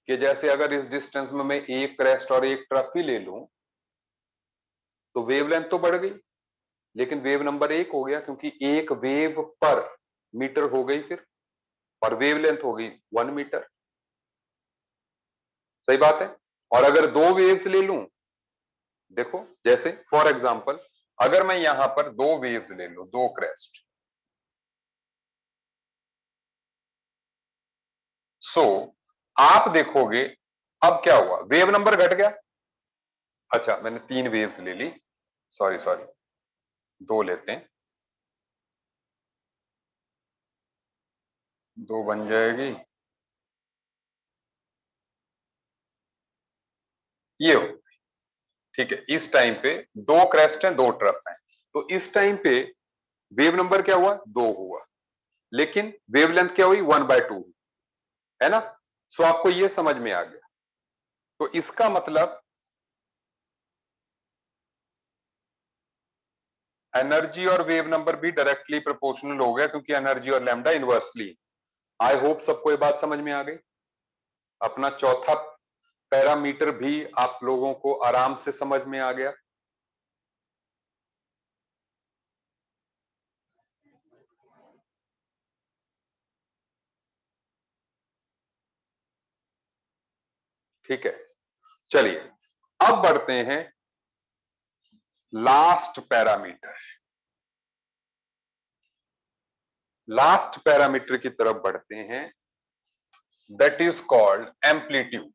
कि जैसे अगर इस डिस्टेंस में मैं एक क्रेस्ट और एक ट्रफ ही ले लूं तो वेवलेंथ तो बढ़ गई, लेकिन वेव नंबर 1 हो गया, क्योंकि एक वेव पर मीटर हो गई फिर, और वेवलेंथ हो गई 1 मीटर। सही बात है। और अगर 2 वेव्स ले लूं, देखो जैसे फॉर एग्जांपल अगर मैं यहां पर 2 वेव्स ले लूं, 2 क्रेस्ट, सो आप देखोगे अब क्या हुआ, वेव नंबर घट गया। अच्छा, मैंने 3 वेव्स ले ली, सॉरी सॉरी, 2 लेते हैं, 2 बन जाएगी, ये हो। ठीक है, इस टाइम पे 2 क्रेस्ट हैं, 2 ट्रफ हैं, तो इस टाइम पे वेव नंबर क्या हुआ, 2 हुआ, लेकिन वेवलेंथ क्या हुई, 1/2, है ना। सो आपको ये समझ में आ गया। तो इसका मतलब एनर्जी और वेव नंबर भी डायरेक्टली प्रोपोर्शनल हो गया, क्योंकि एनर्जी और लैम्डा इनवर्सली। आई होप सबको ये बात समझ में आ गई। अपना चौथा पैरामीटर भी आप लोगों को आराम से समझ में आ गया। ठीक है, चलिए अब बढ़ते हैं लास्ट पैरामीटर। लास्ट पैरामीटर की तरफ बढ़ते हैं, that is called amplitude.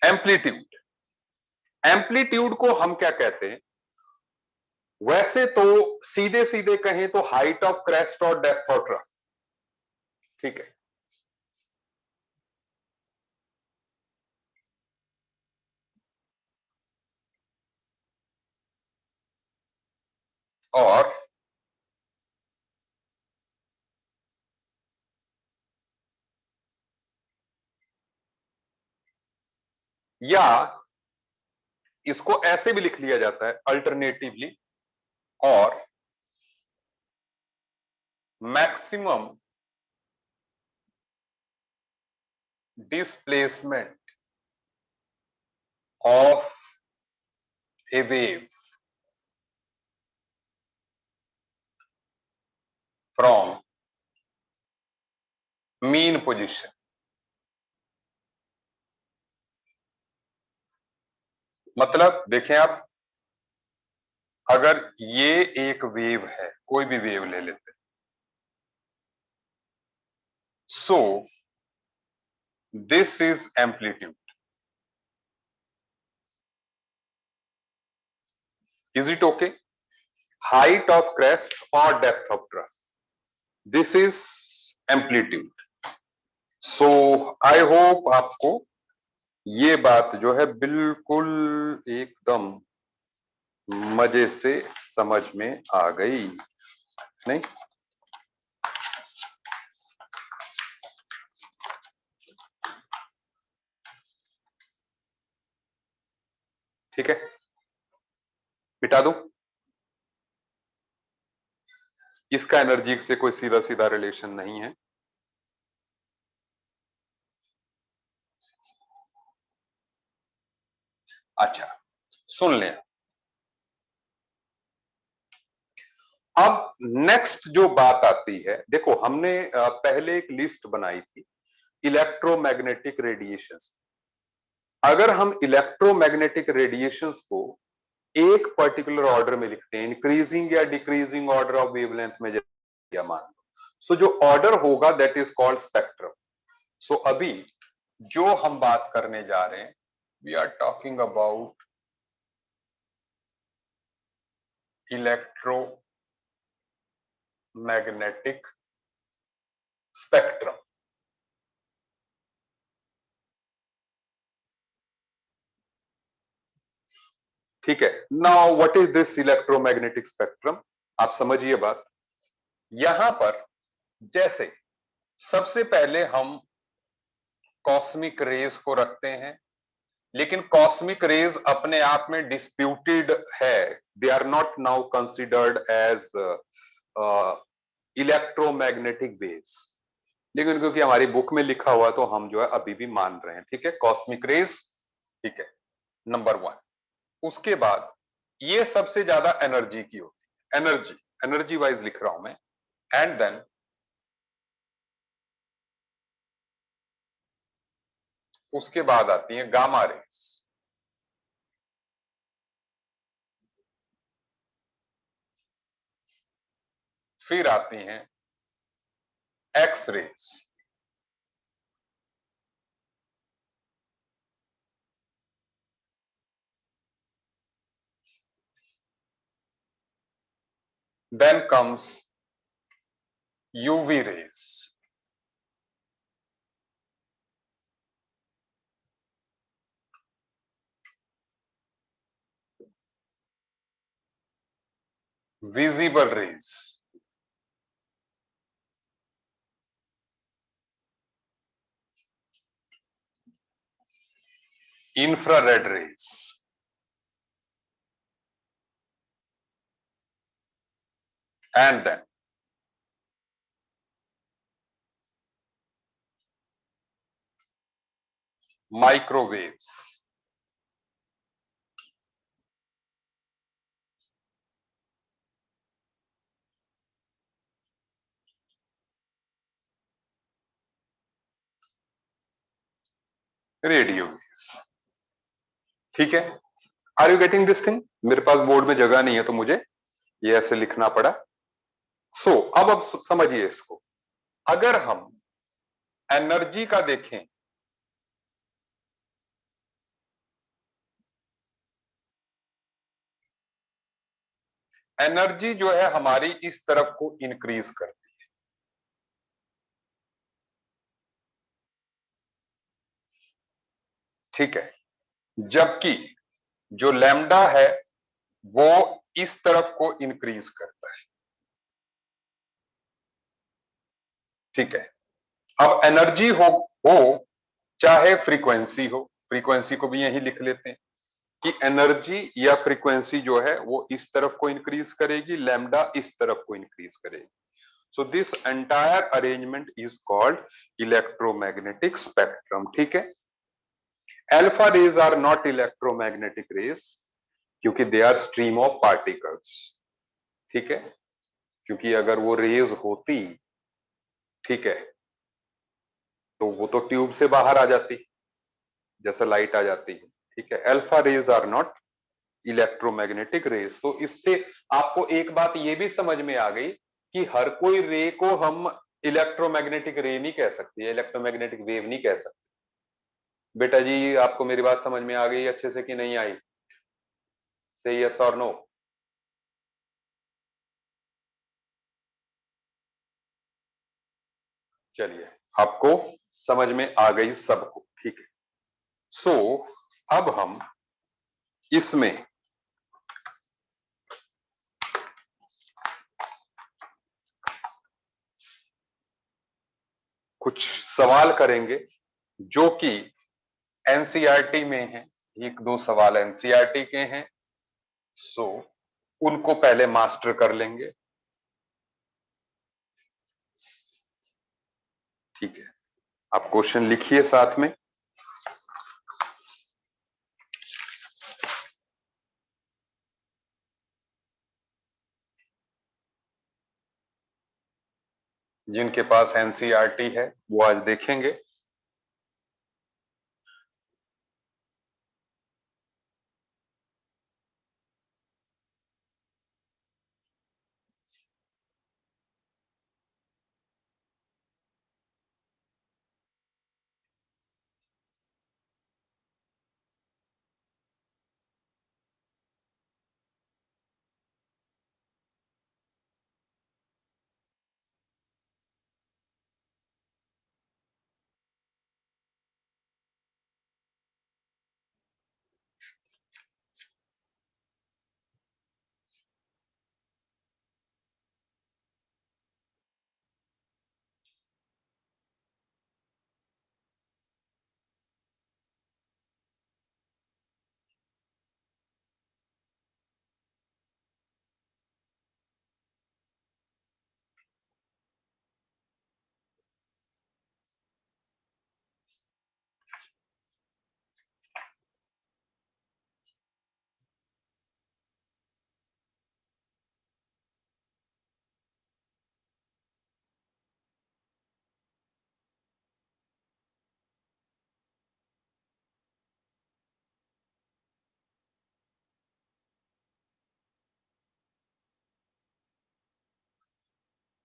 Amplitude, amplitude को हम क्या कहते हैं, वैसे तो सीधे सीधे कहें तो हाइट ऑफ क्रेस्ट और डेप्थ ऑफ ट्रफ। ठीक है, और या इसको ऐसे भी लिख लिया जाता है अल्टरनेटिवली, और maximum displacement of A wave from mean position. मतलब देखें आप, अगर ये एक वेव है, कोई भी वेव ले लेते हैं, so this is amplitude, is it okay, height of crest और depth of trough, this is amplitude. So I hope आपको ये बात जो है बिल्कुल एकदम मजे से समझ में आ गई, नहीं। ठीक है, मिटा दूं? इसका एनर्जी से कोई सीधा सीधा रिलेशन नहीं है। अच्छा, सुन लें। अब नेक्स्ट जो बात आती है, देखो हमने पहले एक लिस्ट बनाई थी इलेक्ट्रोमैग्नेटिक रेडिएशंस। अगर हम इलेक्ट्रोमैग्नेटिक रेडिएशंस को एक पर्टिकुलर ऑर्डर में लिखते हैं, इंक्रीजिंग या डिक्रीजिंग ऑर्डर ऑफ वेवलेंथ में, या मान लो, सो जो ऑर्डर होगा that is called spectrum. So अभी जो हम बात करने जा रहे हैं, we are talking about electromagnetic spectrum. ठीक है, now what is this electromagnetic spectrum? आप समझिए बात। यहां पर जैसे सबसे पहले हम कॉस्मिक रेज को रखते हैं, लेकिन कॉस्मिक रेज अपने आप में डिस्प्यूटेड है, they are not now considered as electromagnetic waves, लेकिन क्योंकि हमारी बुक में लिखा हुआ तो हम जो है अभी भी मान रहे हैं। ठीक है, कॉस्मिक रेज। ठीक है, नंबर वन। उसके बाद ये सबसे ज्यादा एनर्जी की होती है, एनर्जी, एनर्जी वाइज लिख रहा हूं मैं। एंड देन उसके बाद आती है गामा रेज, फिर आती हैं X rays, then comes UV rays, visible rays, infrared rays, and then microwaves. Radio waves. ठीक है, are you getting this thing? मेरे पास बोर्ड में जगह नहीं है तो मुझे ये ऐसे लिखना पड़ा। सो अब समझिए इसको। अगर हम एनर्जी का देखें, एनर्जी जो है हमारी इस तरफ को इंक्रीज करती है। ठीक है, जबकि जो लैम्डा है वो इस तरफ को इंक्रीज करता है। ठीक है, अब एनर्जी हो चाहे फ्रीक्वेंसी हो, फ्रीक्वेंसी को भी यही लिख लेते हैं कि एनर्जी या फ्रीक्वेंसी जो है वो इस तरफ को इंक्रीज करेगी, लैम्डा इस तरफ को इंक्रीज करेगी। So this entire arrangement is called electromagnetic spectrum. ठीक है, alpha rays are not electromagnetic rays क्योंकि they are stream of particles. ठीक है, क्योंकि अगर वो रेज होती, ठीक है, तो वो तो ट्यूब से बाहर आ जाती जैसे लाइट आ जाती है। ठीक है, alpha rays are not electromagnetic rays. तो इससे आपको एक बात ये भी समझ में आ गई कि हर कोई रे को हम इलेक्ट्रोमैग्नेटिक रे नहीं कह सकते, इलेक्ट्रोमैग्नेटिक वेव नहीं कह सकते। बेटा जी, आपको मेरी बात समझ में आ गई अच्छे से कि नहीं आई? से यस और नो? चलिए, आपको समझ में आ गई सबको। ठीक है, सो अब हम इसमें कुछ सवाल करेंगे जो कि एनसीईआरटी में है। एक दो सवाल एनसीईआरटी के हैं, सो उनको पहले मास्टर कर लेंगे। ठीक है, आप क्वेश्चन लिखिए साथ में। जिनके पास एनसीईआरटी है वो आज देखेंगे।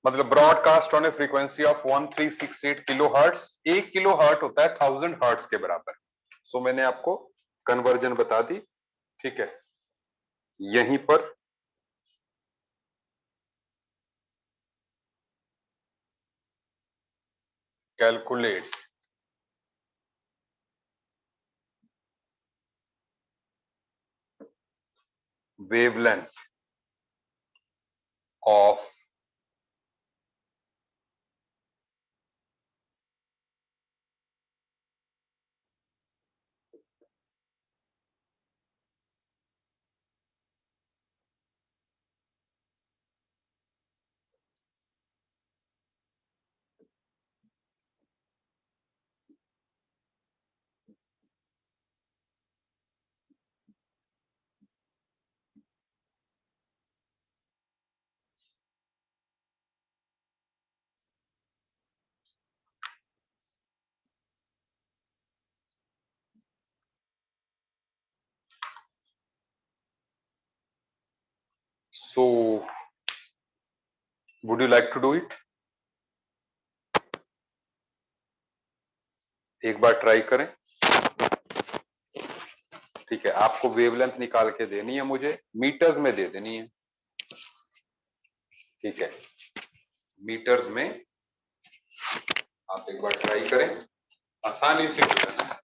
मतलब broadcast on a frequency of 1368 kilo hertz. 1 kilo hertz होता है 1000 हर्ट्स के बराबर। सो मैंने आपको कन्वर्जन बता दी। ठीक है, यहीं पर calculate wavelength of so would you like to do it? एक बार ट्राई करें। ठीक है, आपको वेवलेंथ निकाल के देनी है, मुझे मीटर्स में दे देनी है। ठीक है, मीटर्स में आप एक बार ट्राई करें, आसानी से हो जाना है।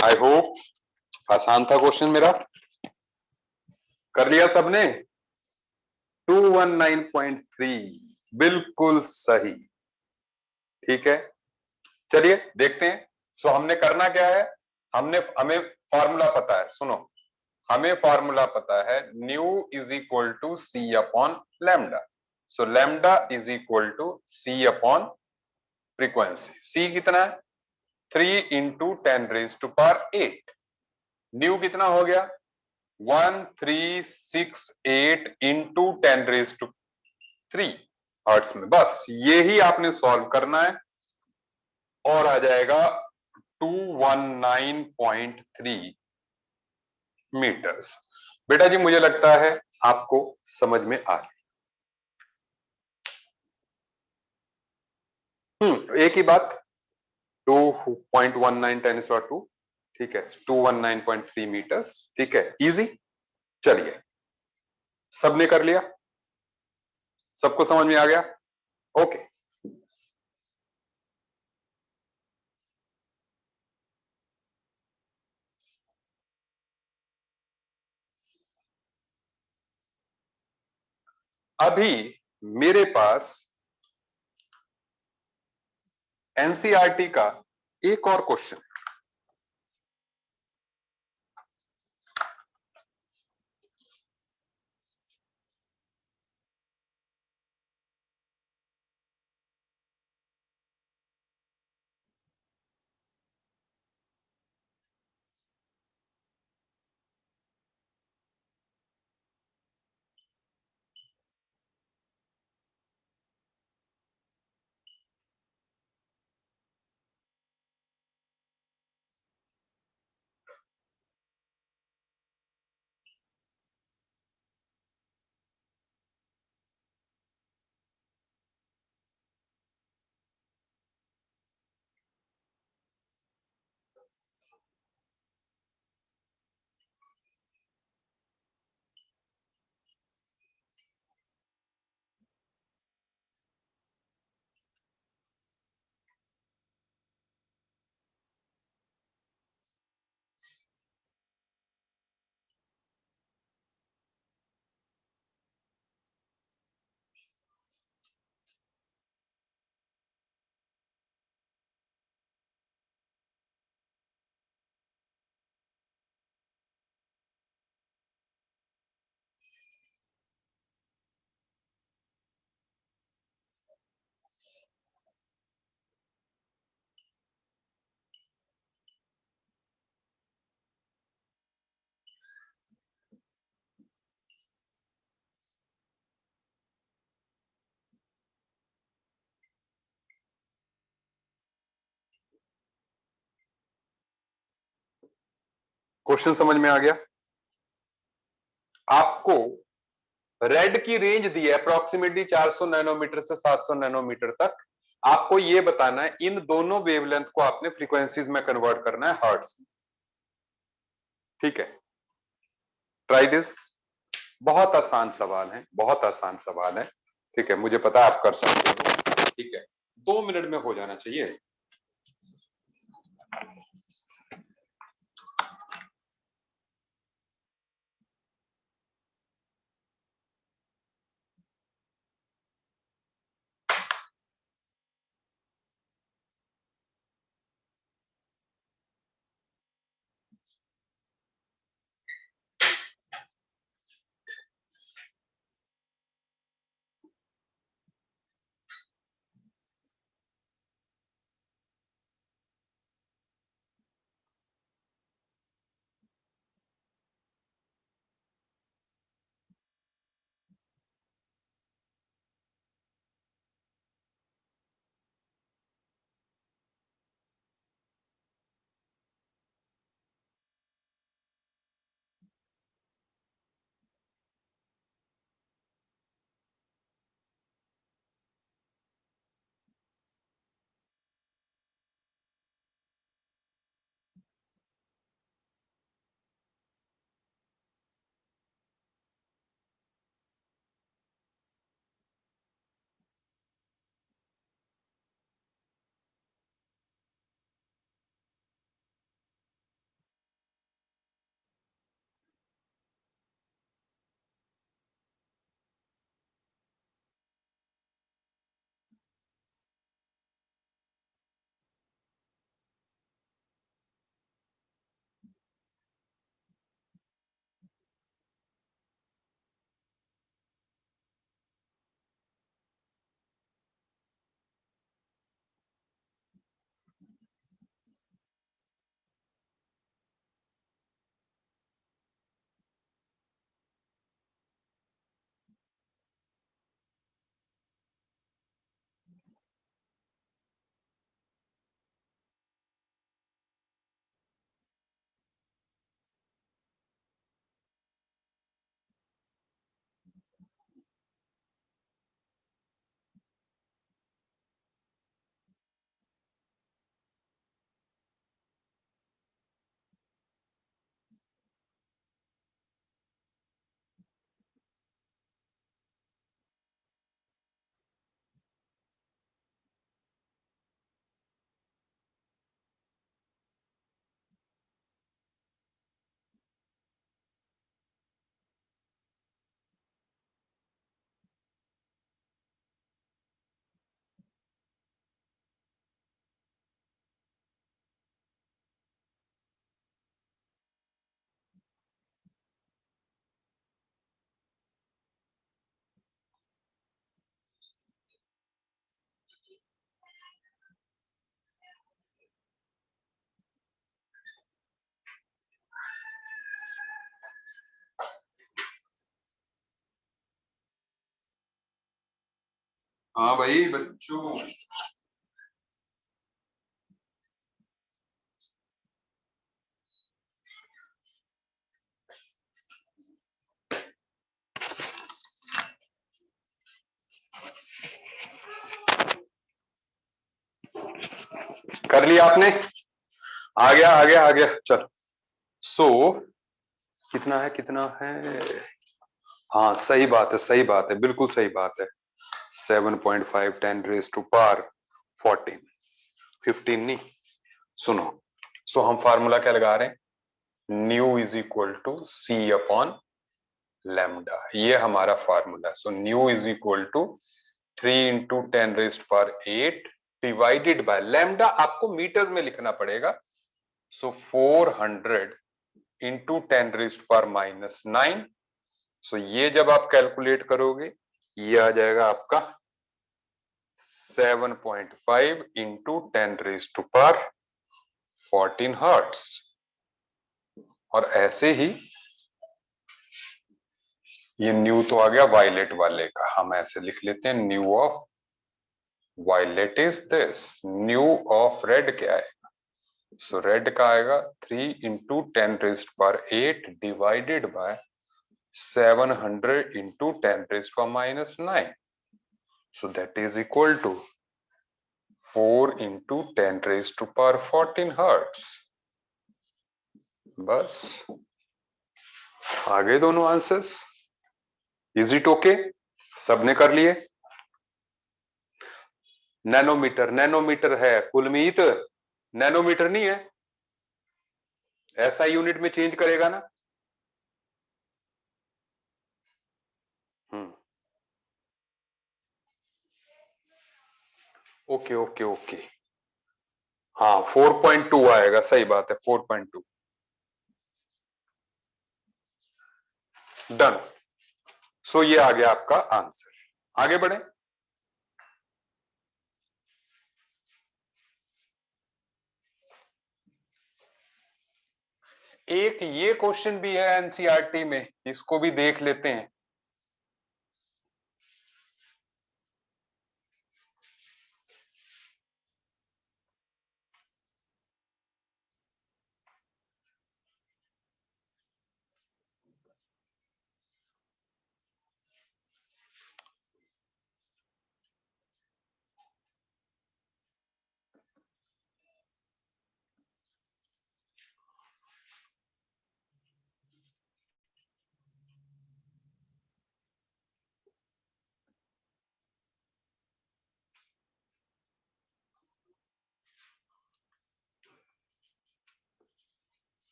आई होप आसान था क्वेश्चन मेरा। कर लिया सबने? 219.3 बिल्कुल सही। ठीक है, चलिए देखते हैं। सो हमने करना क्या है, हमें फॉर्मूला पता है, सुनो। हमें फॉर्मूला पता है, nu is equal to C upon lambda. So lambda is equal to C upon frequency. C कितना है? 3 इंटू 10⁻⁸। न्यू कितना हो गया? 1368 इंटू 10⁻³ हर्ट्स में। बस ये ही आपने सॉल्व करना है और आ जाएगा 219.3 मीटर्स। बेटा जी मुझे लगता है आपको समझ में आ गई। एक ही बात, 2.19 10⁻², ठीक है, 219.3 मीटर्स। ठीक है, इजी। चलिए, सबने कर लिया? सबको समझ में आ गया? ओके। अभी मेरे पास एनसीईआरटी का एक और क्वेश्चन। क्वेश्चन समझ में आ गया आपको? रेड की रेंज दी है अप्रोक्सीमेटली 400 नैनोमीटर से 700 नैनोमीटर तक। आपको यह बताना है इन दोनों वेवलेंथ को आपने फ्रीक्वेंसीज में कन्वर्ट करना है हर्ट्ज में। ठीक है, ट्राई दिस। बहुत आसान सवाल है, बहुत आसान सवाल है। ठीक है, मुझे पता है आप कर सकते हो। ठीक है, 2 मिनट में हो जाना चाहिए। हाँ भाई बच्चों, कर लिया आपने? आ गया आ गया आ गया, चल। सो कितना है, कितना है? हाँ सही बात है, सही बात है, बिल्कुल सही बात है। 7.5 10 रेज टू पावर 14, 15 नहीं। सुनो, सो हम फार्मूला क्या लगा रहे हैं? Nu is equal to C upon lambda, ये हमारा फार्मूला है। So nu is equal to 3 × 10⁻⁸ divided by lambda, आपको मीटर में लिखना पड़ेगा। सो 400 × 10⁻⁹ सो ये जब आप कैलकुलेट करोगे, ये आ जाएगा आपका 7.5 × 10⁻14 हर्ट्स। और ऐसे ही ये न्यू तो आ गया वायलेट वाले का, हम ऐसे लिख लेते हैं, nu of violet is this, nu of red क्या है? सो रेड का आएगा 3 × 10⁸ divided by 700 × 10⁻⁹ so that is equal to 4 × 10⁻14 hertz. बस आ गए दोनों आंसर्स। Is it okay? सबने कर लिए? नैनोमीटर, नैनोमीटर है कुलमीत, नैनोमीटर नहीं है, ऐसा यूनिट में चेंज करेगा ना। ओके ओके ओके, हाँ 4.2 आएगा, सही बात है 4.2। डन। सो ये आ गया आपका आंसर। आगे बढ़े। एक ये क्वेश्चन भी है एनसीईआरटी में, इसको भी देख लेते हैं।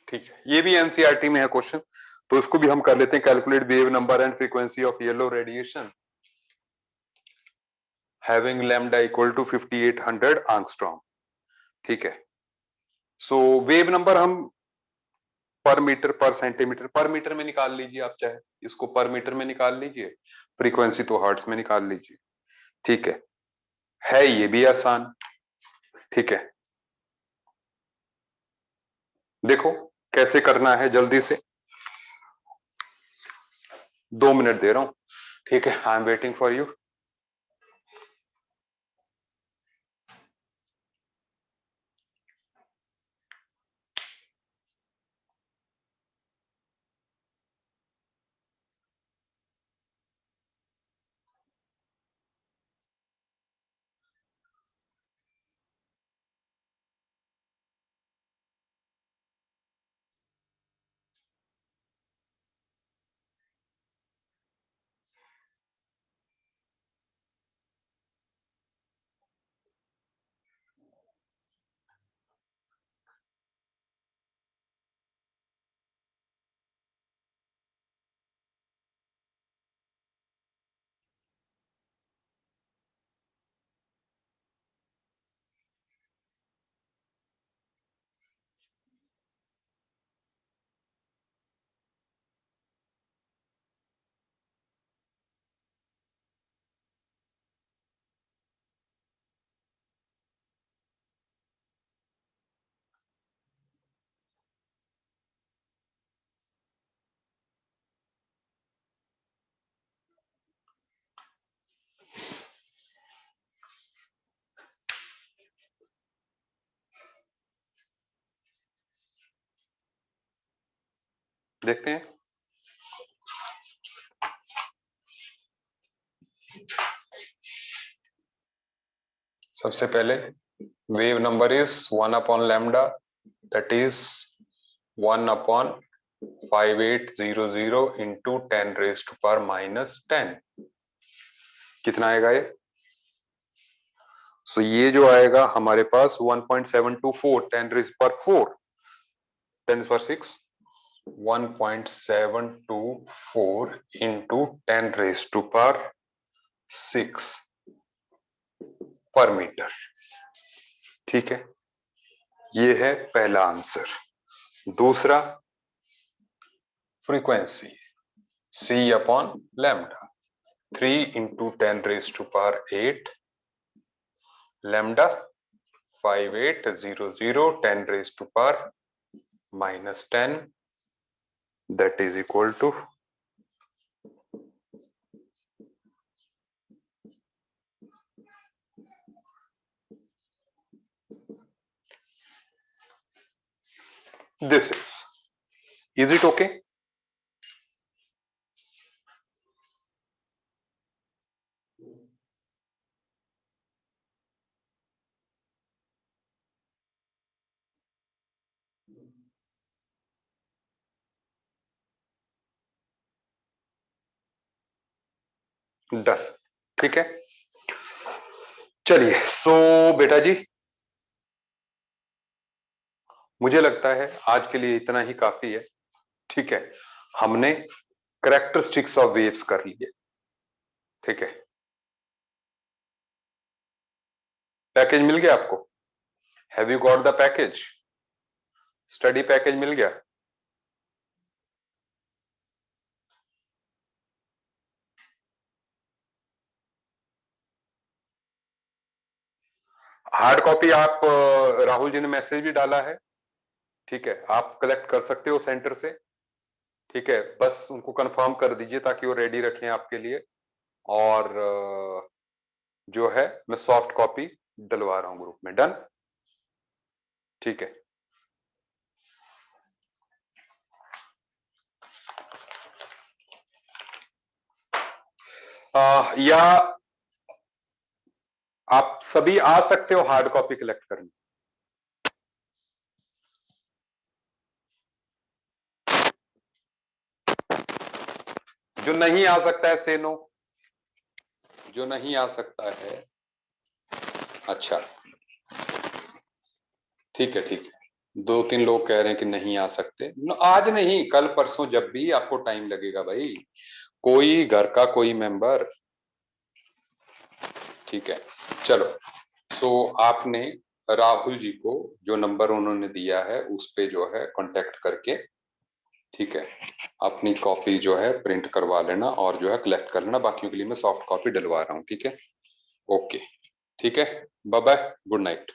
ठीक है, ये भी एनसीईआरटी में है क्वेश्चन, तो इसको भी हम कर लेते हैं। Calculate wave number and frequency of yellow radiation having lambda equal to 5800 angstrom. ठीक है, सो वेव नंबर हम पर मीटर पर सेंटीमीटर पर मीटर में निकाल लीजिए, आप चाहे इसको पर मीटर में निकाल लीजिए, फ्रीक्वेंसी तो हर्ट्ज में निकाल लीजिए। ठीक है ये भी आसान। ठीक है, देखो कैसे करना है जल्दी से, 2 मिनट दे रहा हूं। ठीक है, I am waiting for you. देखते हैं। सबसे पहले wave number is 1/λ, that is 1/5800 into 10⁻⁻10। कितना आएगा ये? सो ये जो आएगा हमारे पास 1.724 10⁻⁴ 10⁻⁶ 1.724 इंटू 10⁻⁶ पर मीटर। ठीक है, ये है पहला आंसर। दूसरा frequency C/λ 3 into 10⁻8 lambda 5800 10⁻⁻10 that is equal to this is it okay? Done, ठीक है। चलिए, सो बेटा जी मुझे लगता है आज के लिए इतना ही काफी है। ठीक है, हमने कैरेक्टरिस्टिक्स ऑफ वेव्स कर लिए। ठीक है, पैकेज मिल गया आपको? Have you got the package? Study package मिल गया? हार्ड कॉपी आप राहुल जी ने मैसेज भी डाला है। ठीक है, आप कलेक्ट कर सकते हो सेंटर से। ठीक है, बस उनको कंफर्म कर दीजिए ताकि वो रेडी रखें आपके लिए। और जो है मैं सॉफ्ट कॉपी डलवा रहा हूं ग्रुप में। डन, ठीक है। या आप सभी आ सकते हो हार्ड कॉपी कलेक्ट करने। जो नहीं आ सकता है से नो। जो नहीं आ सकता है, अच्छा ठीक है, ठीक है। 2-3 लोग कह रहे हैं कि नहीं आ सकते। आज नहीं, कल परसों जब भी आपको टाइम लगेगा भाई। कोई घर का कोई मेंबर। ठीक है, चलो। सो आपने राहुल जी को जो नंबर उन्होंने दिया है उस पे जो है कांटेक्ट करके, ठीक है, अपनी कॉपी जो है प्रिंट करवा लेना और जो है कलेक्ट कर लेना। बाकियों के लिए मैं सॉफ्ट कॉपी डलवा रहा हूँ। ठीक है, ओके, ठीक है, बाय बाय, गुड नाइट।